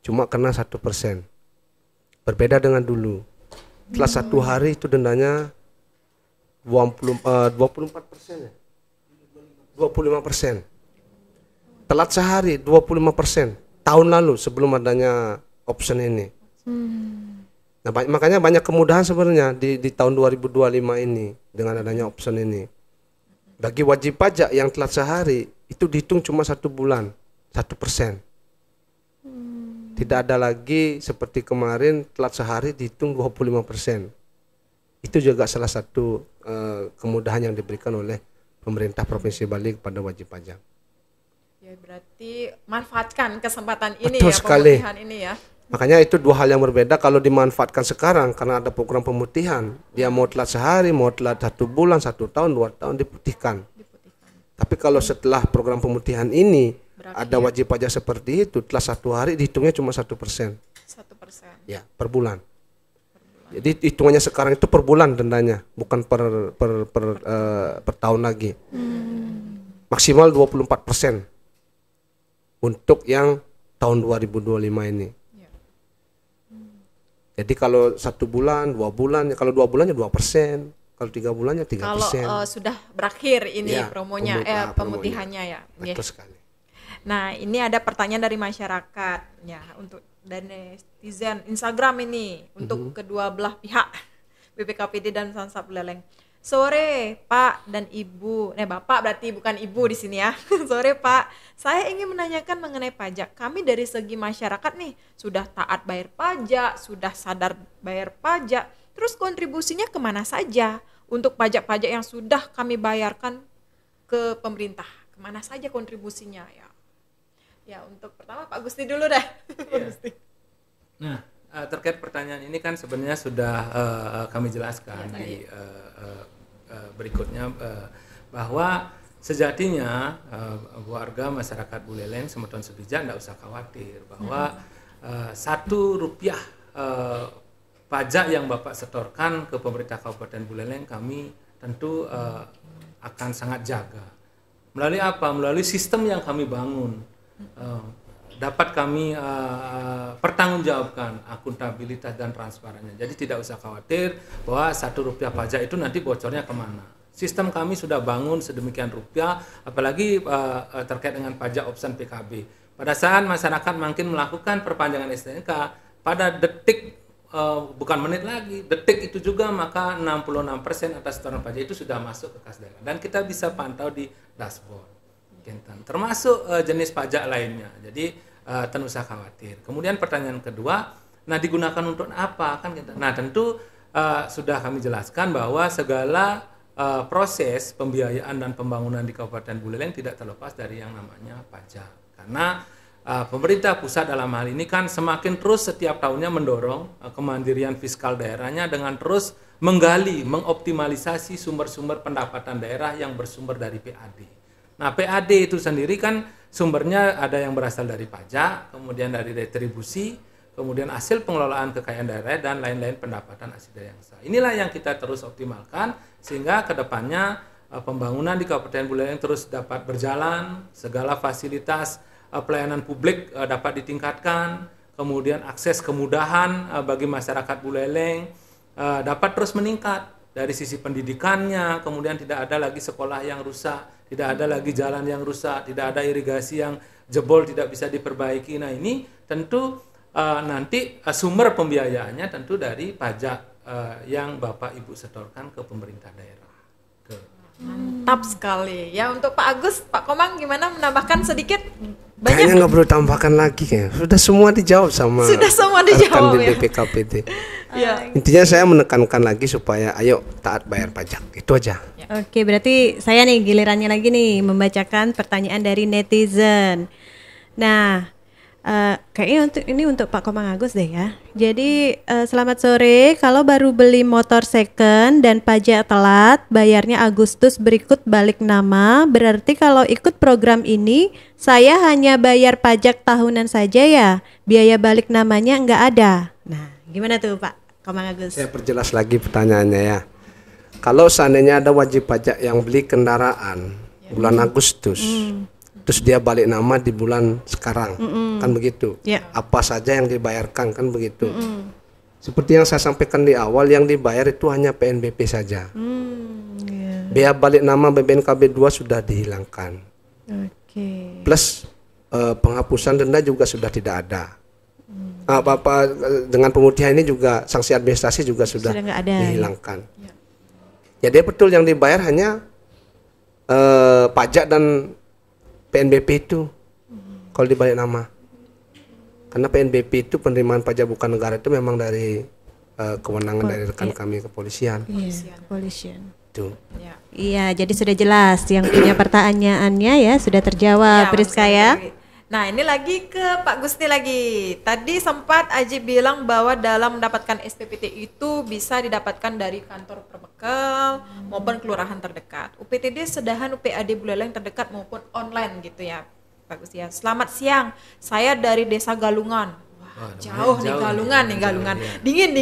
Cuma kena 1%. Berbeda dengan dulu. Telat 1 hari itu dendanya 24% ya? 25%. Telat sehari 25%. Tahun lalu sebelum adanya option ini. Nah, makanya banyak kemudahan sebenarnya di tahun 2025 ini dengan adanya option ini. Bagi wajib pajak yang telat sehari itu dihitung cuma 1 bulan, 1%. Tidak ada lagi seperti kemarin telat sehari dihitung 25%. Itu juga salah satu kemudahan yang diberikan oleh pemerintah Provinsi Bali kepada wajib pajak. Ya, berarti manfaatkan kesempatan ini. Betul ya, sekali. pemutihan ini ya. Makanya itu 2 hal yang berbeda. Kalau dimanfaatkan sekarang karena ada program pemutihan, dia mau telat sehari, mau telat 1 bulan, 1 tahun, 2 tahun diputihkan. Tapi kalau setelah program pemutihan ini ada wajib pajak seperti itu, telah 1 hari dihitungnya cuma 1%. 1%. Ya, per bulan. Jadi hitungannya sekarang itu per bulan dendanya, bukan per tahun lagi. Maksimal 24% untuk yang tahun 2025 ini. Jadi kalau 1 bulan, 2 bulan, kalau 2 bulannya 2%, kalau 3 bulannya 3%. Kalau sudah berakhir ini Ya, promonya, pemutihannya ya. Betul sekali. Nah, ini ada pertanyaan dari masyarakat ya, untuk dan netizen Instagram ini untuk kedua belah pihak BPKPD dan Samsat Buleleng. Sore Pak dan Ibu, Bapak berarti bukan Ibu di sini ya. Sore Pak, saya ingin menanyakan mengenai pajak. Kami dari segi masyarakat nih sudah taat bayar pajak, sudah sadar bayar pajak. Terus kontribusinya kemana saja untuk pajak-pajak yang sudah kami bayarkan ke pemerintah? Kemana saja kontribusinya ya? Ya untuk pertama Pak Gusti dulu deh. Pak Gusti. Nah, terkait pertanyaan ini kan sebenarnya sudah kami jelaskan di berikutnya bahwa sejatinya warga masyarakat Buleleng Semeton Sebija tidak usah khawatir bahwa Rp1 pajak yang Bapak setorkan ke pemerintah Kabupaten Buleleng kami tentu akan sangat jaga. Melalui apa? Melalui sistem yang kami bangun. Dapat kami pertanggungjawabkan akuntabilitas dan transparannya. Jadi tidak usah khawatir bahwa Rp1 pajak itu nanti bocornya kemana. Sistem kami sudah bangun sedemikian rupa, apalagi terkait dengan pajak option PKB. Pada saat masyarakat makin melakukan perpanjangan STNK, pada detik, bukan menit lagi, detik itu juga maka 66% atas setoran pajak itu sudah masuk ke kas daerah. Dan kita bisa pantau di dashboard. Termasuk jenis pajak lainnya. Jadi tentu usah khawatir. Kemudian pertanyaan kedua, nah digunakan untuk apa kan gitu. Nah tentu sudah kami jelaskan bahwa segala proses pembiayaan dan pembangunan di Kabupaten Buleleng tidak terlepas dari yang namanya pajak. Karena pemerintah pusat dalam hal ini kan semakin terus setiap tahunnya mendorong kemandirian fiskal daerahnya dengan terus menggali, mengoptimalisasi sumber-sumber pendapatan daerah yang bersumber dari PAD. Nah, PAD itu sendiri kan sumbernya ada yang berasal dari pajak, kemudian dari retribusi, kemudian hasil pengelolaan kekayaan daerah, dan lain-lain pendapatan asli daerah yang sah. Inilah yang kita terus optimalkan, sehingga kedepannya pembangunan di Kabupaten Buleleng terus dapat berjalan, segala fasilitas pelayanan publik dapat ditingkatkan, kemudian akses kemudahan bagi masyarakat Buleleng dapat terus meningkat. Dari sisi pendidikannya, kemudian tidak ada lagi sekolah yang rusak, tidak ada lagi jalan yang rusak, tidak ada irigasi yang jebol tidak bisa diperbaiki. Nah ini tentu nanti sumber pembiayaannya tentu dari pajak yang Bapak Ibu setorkan ke pemerintah daerah. Mantap sekali. Ya untuk Pak Agus, Pak Komang gimana menambahkan sedikit? Kayaknya nggak perlu tambahkan lagi kayaknya. Sudah semua dijawab sama rekan di BPKPT. Ya. Intinya saya menekankan lagi supaya ayo taat bayar pajak. Itu aja. Oke, berarti saya nih gilirannya lagi nih membacakan pertanyaan dari netizen. Nah, kayaknya untuk Pak Komang Agus deh ya. Jadi selamat sore, kalau baru beli motor second dan pajak telat, bayarnya Agustus berikut balik nama, berarti kalau ikut program ini saya hanya bayar pajak tahunan saja ya, biaya balik namanya nggak ada. Nah, gimana tuh Pak Komang Agus? Saya perjelas lagi pertanyaannya ya. Kalau seandainya ada wajib pajak yang beli kendaraan bulan Agustus, terus dia balik nama di bulan sekarang, kan begitu. Apa saja yang dibayarkan, kan begitu. Seperti yang saya sampaikan di awal, yang dibayar itu hanya PNBP saja. Biaya balik nama BPNKB 2 sudah dihilangkan. Plus penghapusan denda juga sudah tidak ada. Apa-apa dengan pemutihan ini juga sanksi administrasi juga sudah dihilangkan. Jadi betul yang dibayar hanya pajak dan PNBP itu kalau dibalik nama. Karena PNBP itu penerimaan pajak bukan negara itu memang dari kewenangan dari rekan kami kepolisian. Kepolisian. Itu. Iya, jadi sudah jelas yang punya pertanyaannya ya sudah terjawab, Priska ya. Nah ini lagi ke Pak Gusti lagi. Tadi sempat Aji bilang bahwa dalam mendapatkan SPPT itu bisa didapatkan dari kantor perbekal maupun kelurahan terdekat. UPTD Sedahan UPAD Buleleng terdekat maupun online gitu ya Pak Gusti ya. Selamat siang, saya dari Desa Galungan. Wah, jauh nih Galungan nih Galungan. Dingin.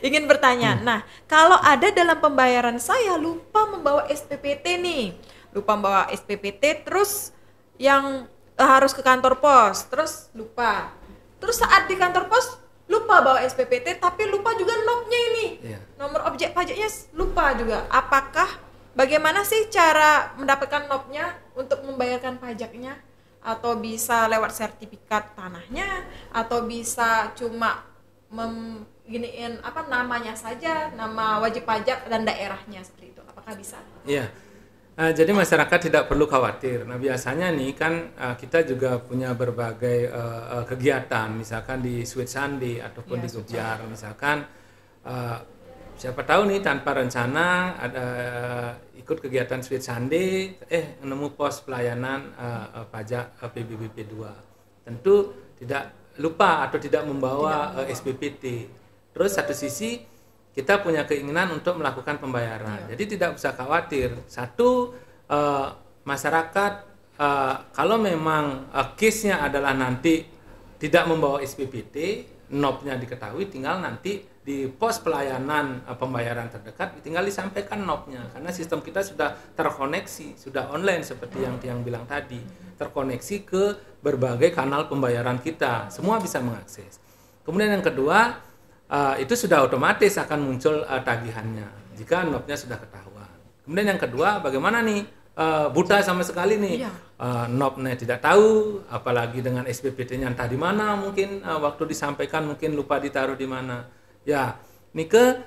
Ingin bertanya. Nah kalau ada dalam pembayaran saya lupa membawa SPPT nih. Lupa membawa SPPT terus yang harus ke kantor pos, terus lupa. Terus saat di kantor pos lupa bawa SPPT, tapi lupa juga NOP-nya ini. Nomor objek pajaknya lupa juga. Apakah bagaimana sih cara mendapatkan NOP-nya untuk membayarkan pajaknya? Atau bisa lewat sertifikat tanahnya? Atau bisa cuma giniin apa namanya saja, nama wajib pajak dan daerahnya seperti itu. Apakah bisa? Iya. Jadi masyarakat tidak perlu khawatir. Nah biasanya nih kan kita juga punya berbagai kegiatan, misalkan di Sweet Sunday ataupun di Gebyar, misalkan siapa tahu nih tanpa rencana ada ikut kegiatan Sweet Sunday, nemu pos pelayanan pajak PBBP 2. Tentu tidak lupa atau tidak membawa SPPT. Terus satu sisi kita punya keinginan untuk melakukan pembayaran. Jadi tidak usah khawatir. Satu, masyarakat kalau memang case-nya adalah nanti tidak membawa SPPT, NOP-nya diketahui, tinggal nanti di pos pelayanan pembayaran terdekat tinggal disampaikan NOP-nya. Karena sistem kita sudah terkoneksi, sudah online seperti yang Tiang bilang tadi. Terkoneksi ke berbagai kanal pembayaran kita. Semua bisa mengakses. Kemudian yang kedua, itu sudah otomatis akan muncul tagihannya jika NOP-nya sudah ketahuan. Kemudian yang kedua, bagaimana nih buta sama sekali nih, NOP-nya tidak tahu, apalagi dengan SPPT-nya entah di mana, mungkin waktu disampaikan mungkin lupa ditaruh di mana. Ya, ini ke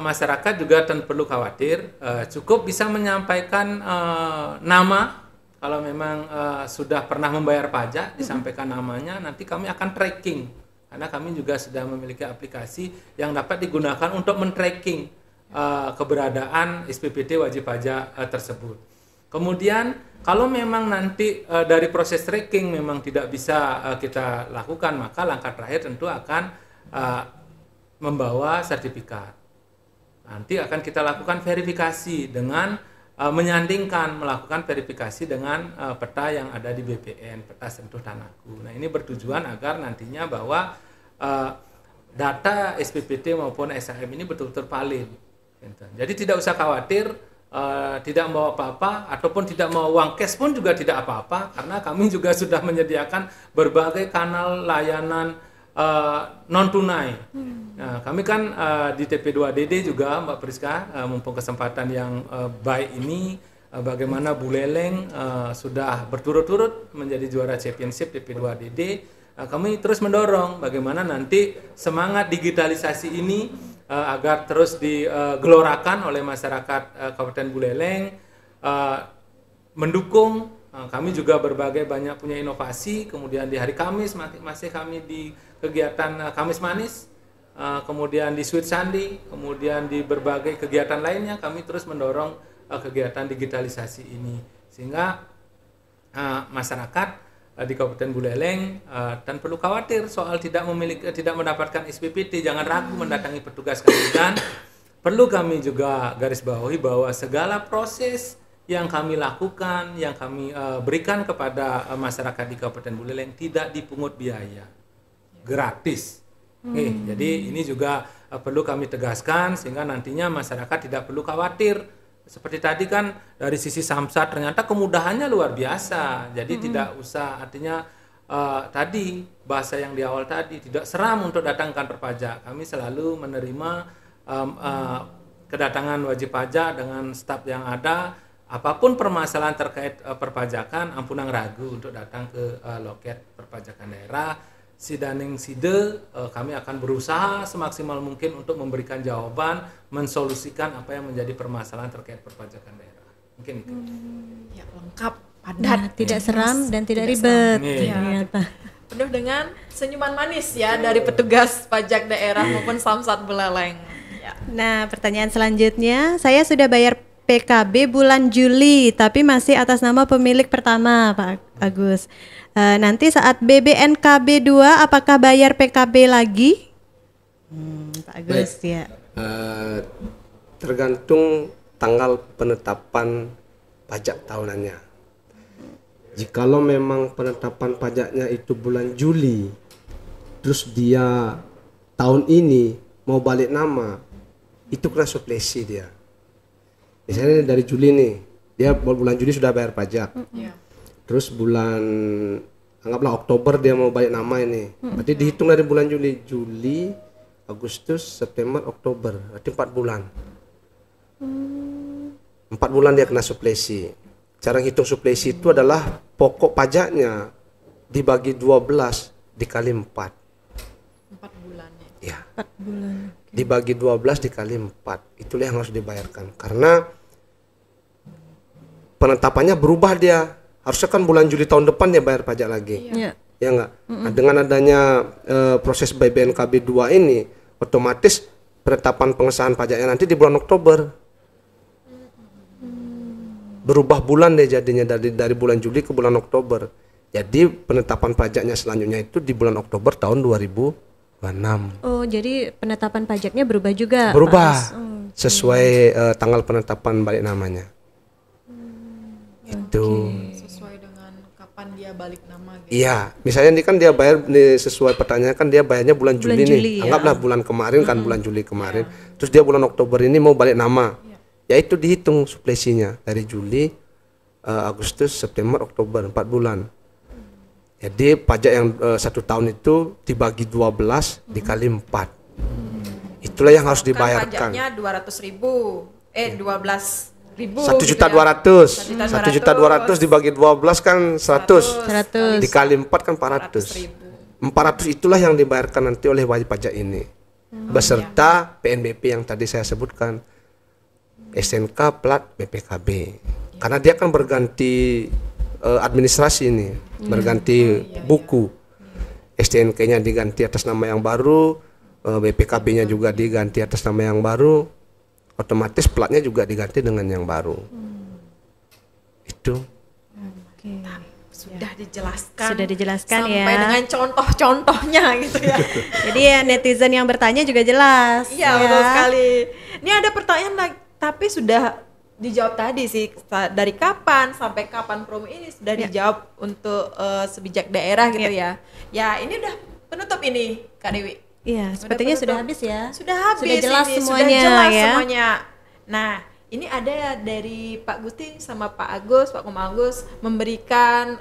masyarakat juga tanpa perlu khawatir, cukup bisa menyampaikan nama. Kalau memang sudah pernah membayar pajak, disampaikan namanya, nanti kami akan tracking. Karena kami juga sudah memiliki aplikasi yang dapat digunakan untuk men-tracking keberadaan SPPT wajib pajak tersebut. Kemudian kalau memang nanti dari proses tracking memang tidak bisa kita lakukan, maka langkah terakhir tentu akan membawa sertifikat. Nanti akan kita lakukan verifikasi dengan menyandingkan, melakukan verifikasi dengan peta yang ada di BPN, peta sentuh tanahku. Nah ini bertujuan agar nantinya bahwa data SPPT maupun SHM ini betul-betul valid. Jadi tidak usah khawatir, tidak mau apa-apa ataupun tidak mau uang cash pun juga tidak apa-apa, karena kami juga sudah menyediakan berbagai kanal layanan non tunai. Nah, kami kan di TP2DD juga Mbak Priska, mumpung kesempatan yang baik ini, bagaimana Buleleng sudah berturut-turut menjadi juara championship TP2DD. Kami terus mendorong bagaimana nanti semangat digitalisasi ini agar terus digelorakan oleh masyarakat Kabupaten Buleleng, mendukung. Kami juga berbagai banyak punya inovasi. Kemudian di hari Kamis masih kami di kegiatan Kamis Manis, kemudian di Sweet Sunday, kemudian di berbagai kegiatan lainnya kami terus mendorong kegiatan digitalisasi ini, sehingga masyarakat di Kabupaten Buleleng dan perlu khawatir soal tidak mendapatkan SPPT. Jangan ragu mendatangi petugas kami, dan perlu kami juga garis bawahi bahwa segala proses yang kami lakukan, yang kami berikan kepada masyarakat di Kabupaten Buleleng tidak dipungut biaya, gratis. Jadi ini juga perlu kami tegaskan sehingga nantinya masyarakat tidak perlu khawatir. Seperti tadi kan dari sisi Samsat ternyata kemudahannya luar biasa. Jadi tidak usah, artinya tadi bahasa yang di awal tadi, tidak seram untuk datang ke kantor pajak. Kami selalu menerima kedatangan wajib pajak dengan staf yang ada. Apapun permasalahan terkait perpajakan, ampunang ragu untuk datang ke loket perpajakan daerah. Sidaning side, kami akan berusaha semaksimal mungkin untuk memberikan jawaban, mensolusikan apa yang menjadi permasalahan terkait perpajakan daerah. Mungkin itu. Ya, lengkap, padat, Tidak seram dan tidak ribet. Ternyata. Penuh dengan senyuman manis ya dari petugas pajak daerah maupun Samsat Buleleng. Ya. Nah, pertanyaan selanjutnya, saya sudah bayar PKB bulan Juli, tapi masih atas nama pemilik pertama, Pak Agus. Nanti saat BBNKB 2, apakah bayar PKB lagi? Pak Agus. Baik. Ya. Tergantung tanggal penetapan pajak tahunannya. Jikalau memang penetapan pajaknya itu bulan Juli, terus dia tahun ini mau balik nama, itu kena suplesi dia. Misalnya dari Juli nih, dia bulan Juli sudah bayar pajak. Terus bulan, anggaplah Oktober dia mau balik nama ini. Berarti dihitung dari bulan Juli, Agustus, September, Oktober. Berarti 4 bulan. 4 bulan dia kena suplesi. Cara hitung suplesi itu adalah pokok pajaknya dibagi 12 dikali 4. 4 bulannya. Ya. 4 bulan. Dibagi 12 dikali 4. Itulah yang harus dibayarkan. Karena penetapannya berubah dia. Harusnya kan bulan Juli tahun depan dia bayar pajak lagi. Iya. Ya enggak? Nah, dengan adanya proses BPNKB 2 ini, otomatis penetapan pengesahan pajaknya nanti di bulan Oktober. Berubah bulan deh jadinya dari bulan Juli ke bulan Oktober. Jadi penetapan pajaknya selanjutnya itu di bulan Oktober tahun 2026. Oh, jadi penetapan pajaknya berubah juga. Pak Berubah Agus? sesuai tanggal penetapan balik namanya. Itu. Sesuai dengan kapan dia balik nama gitu. Iya, misalnya ini kan dia bayar sesuai pertanyaan kan dia bayarnya bulan Juli nih. Juli, ya. Anggaplah bulan kemarin kan bulan Juli kemarin. Terus dia bulan Oktober ini mau balik nama. Ya itu dihitung suplesinya dari Juli, Agustus, September, Oktober 4 bulan. Jadi pajak yang 1 tahun itu dibagi 12 dikali 4. Itulah yang harus dibayarkan. Pajaknya 200.000, 12.000. 1.200.000. 1.200.000 dibagi 12 kan 100. 100. Dikali 4 kan 400. 400 itulah yang dibayarkan nanti oleh wajib pajak ini. Beserta PNBP yang tadi saya sebutkan. SNK plat BPKB. Karena dia kan berganti administrasi ini, berganti buku. STNK-nya diganti atas nama yang baru, BPKB-nya juga diganti atas nama yang baru, otomatis platnya juga diganti dengan yang baru. Itu. Sudah dijelaskan. Sudah dijelaskan sampai ya. dengan contoh-contohnya gitu ya. Jadi ya netizen yang bertanya juga jelas. Iya, betul sekali. Ini ada pertanyaan lagi, tapi sudah dijawab tadi sih, dari kapan sampai kapan promo ini sudah dijawab untuk sebijak daerah gitu ya. Ya, ini udah penutup ini Kak Dewi. Iya, sepertinya sudah habis ya. Sudah habis. Sudah jelas ini, semuanya sudah jelas ya. semuanya. Nah, ini ada dari Pak Gusti sama Pak Agus, Pak Koma Agus memberikan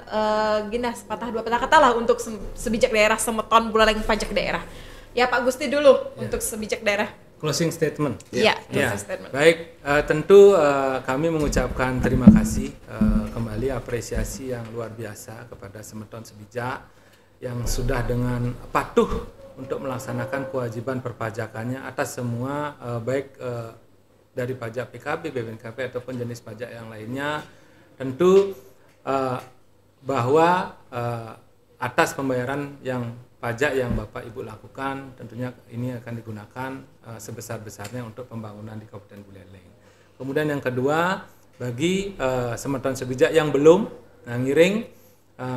gini sepatah dua patah kata lah untuk sebijak daerah Semeton Buleleng pajak daerah. Ya Pak Gusti dulu untuk sebijak daerah. Closing statement. Iya, Ya, closing statement. baik. Tentu kami mengucapkan terima kasih kembali apresiasi yang luar biasa kepada Semeton Sebijak yang sudah dengan patuh untuk melaksanakan kewajiban perpajakannya atas semua baik dari pajak PKB, BPNKB ataupun jenis pajak yang lainnya. Tentu bahwa atas pembayaran yang pajak yang Bapak Ibu lakukan tentunya ini akan digunakan sebesar-besarnya untuk pembangunan di Kabupaten Buleleng. Kemudian yang kedua, bagi Semeton Sebijak yang belum ngiring,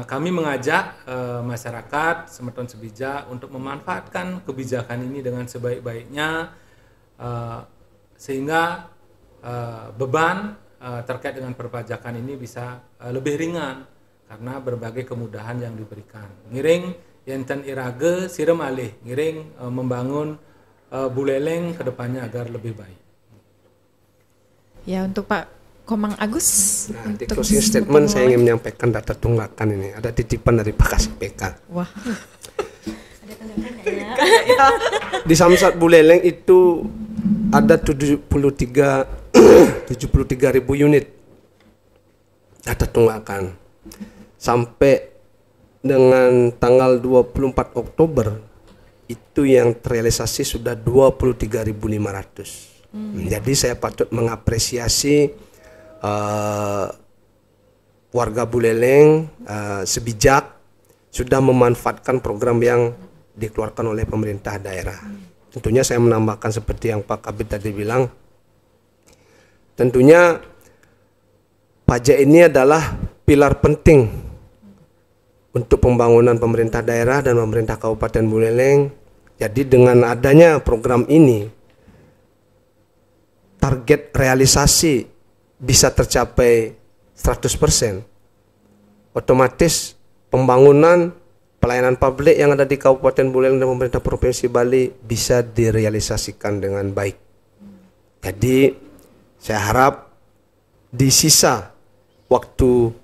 kami mengajak masyarakat Semeton Sebijak untuk memanfaatkan kebijakan ini dengan sebaik-baiknya sehingga beban terkait dengan perpajakan ini bisa lebih ringan karena berbagai kemudahan yang diberikan. Ngiring Yenten irage sirem alih ngiring membangun Buleleng ke depannya agar lebih baik. Ya untuk Pak Komang Agus. Nah, di closing statement saya ingin menyampaikan data tunggakan ini. Ada titipan dari Pak Kasih PK. Wah. Di Samsat Buleleng itu ada 73.000 unit data tunggakan. Sampai dengan tanggal 24 Oktober itu yang terrealisasi sudah 23.500. Jadi saya patut mengapresiasi warga Buleleng Sebijak sudah memanfaatkan program yang dikeluarkan oleh pemerintah daerah. Tentunya saya menambahkan seperti yang Pak Kabid tadi bilang, tentunya pajak ini adalah pilar penting untuk pembangunan pemerintah daerah dan pemerintah Kabupaten Buleleng. Jadi dengan adanya program ini, target realisasi bisa tercapai 100%. Otomatis pembangunan pelayanan publik yang ada di Kabupaten Buleleng dan pemerintah Provinsi Bali bisa direalisasikan dengan baik. Jadi saya harap di sisa waktu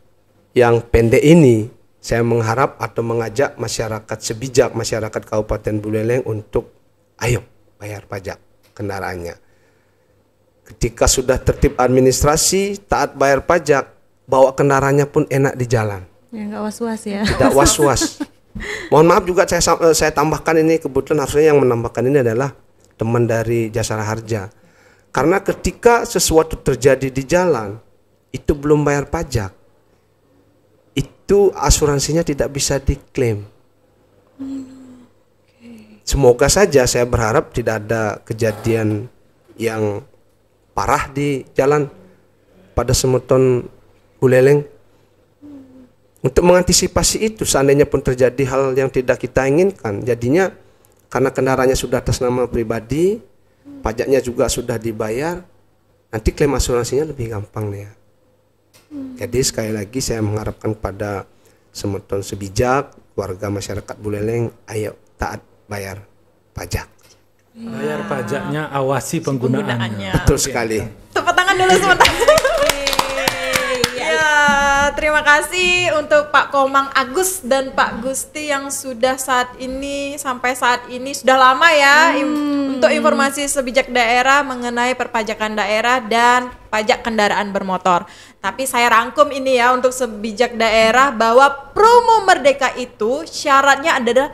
yang pendek ini, saya mengharap atau mengajak masyarakat Sebijak, masyarakat Kabupaten Buleleng untuk ayo bayar pajak kendaraannya. Ketika sudah tertib administrasi, taat bayar pajak, bawa kendaraannya pun enak di jalan. Ya nggak was-was ya. Tidak was-was. Mohon maaf juga saya tambahkan ini, kebetulan harusnya yang menambahkan ini adalah teman dari Jasara Harja. Karena ketika sesuatu terjadi di jalan itu belum bayar pajak, itu asuransinya tidak bisa diklaim. Semoga saja, saya berharap tidak ada kejadian yang parah di jalan pada Semeton Buleleng. Untuk mengantisipasi itu, seandainya pun terjadi hal yang tidak kita inginkan, jadinya karena kendaraannya sudah atas nama pribadi, pajaknya juga sudah dibayar, nanti klaim asuransinya lebih gampang nih ya. Jadi sekali lagi saya mengharapkan pada Semeton Sebijak, warga masyarakat Buleleng, ayo taat bayar pajak. Bayar pajaknya, awasi penggunaannya. Betul sekali. Tepuk tangan dulu sebentar. Ya, terima kasih untuk Pak Komang Agus dan Pak Gusti yang sudah sampai saat ini sudah lama ya untuk informasi sebijak daerah mengenai perpajakan daerah dan pajak kendaraan bermotor. Tapi saya rangkum ini ya untuk sebijak daerah bahwa promo Merdeka itu syaratnya adalah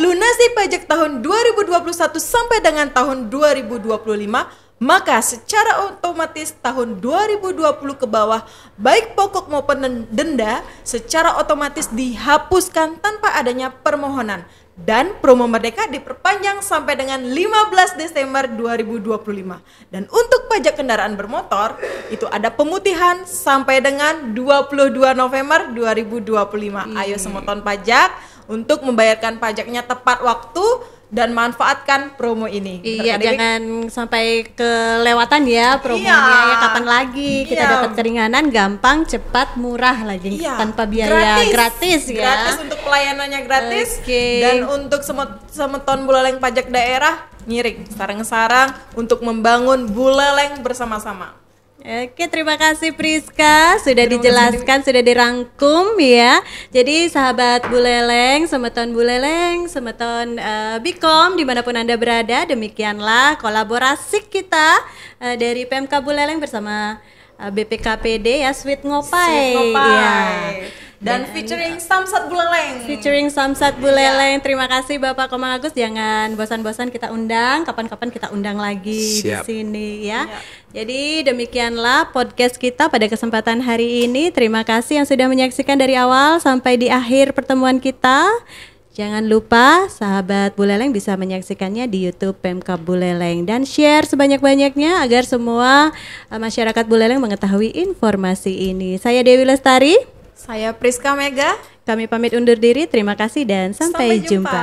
lunasi pajak tahun 2021 sampai dengan tahun 2025. Maka secara otomatis tahun 2020 ke bawah, baik pokok maupun denda secara otomatis dihapuskan tanpa adanya permohonan. Dan promo Merdeka diperpanjang sampai dengan 15 Desember 2025. Dan untuk pajak kendaraan bermotor, itu ada pemutihan sampai dengan 22 November 2025. Ayo Semeton Pajak untuk membayarkan pajaknya tepat waktu dan manfaatkan promo ini. Iya, jangan sampai kelewatan ya promonya. Ya, kapan lagi kita dapat keringanan, gampang, cepat, murah lagi, tanpa biaya, gratis ya. Gratis untuk pelayanannya gratis. Dan untuk Semeton Buleleng Pajak Daerah ngiring sarang-sarang untuk membangun Buleleng bersama-sama. Oke, terima kasih Priska, sudah dijelaskan, sudah dirangkum ya. Jadi sahabat Buleleng, Semeton Buleleng, Semeton Bikom dimanapun Anda berada, demikianlah kolaborasi kita dari PMK Buleleng bersama BPKPD ya, Sweet Ngopai. Ya. Dan featuring Samsat Buleleng. Terima kasih Bapak Komang Agus, jangan bosan-bosan kita undang, kapan-kapan kita undang lagi. Siap. Di sini ya. Jadi demikianlah podcast kita pada kesempatan hari ini. Terima kasih yang sudah menyaksikan dari awal sampai di akhir pertemuan kita. Jangan lupa sahabat Buleleng bisa menyaksikannya di YouTube PMK Buleleng dan share sebanyak-banyaknya agar semua masyarakat Buleleng mengetahui informasi ini. Saya Dewi Lestari. Saya Priska Mega. Kami pamit undur diri. Terima kasih dan sampai jumpa.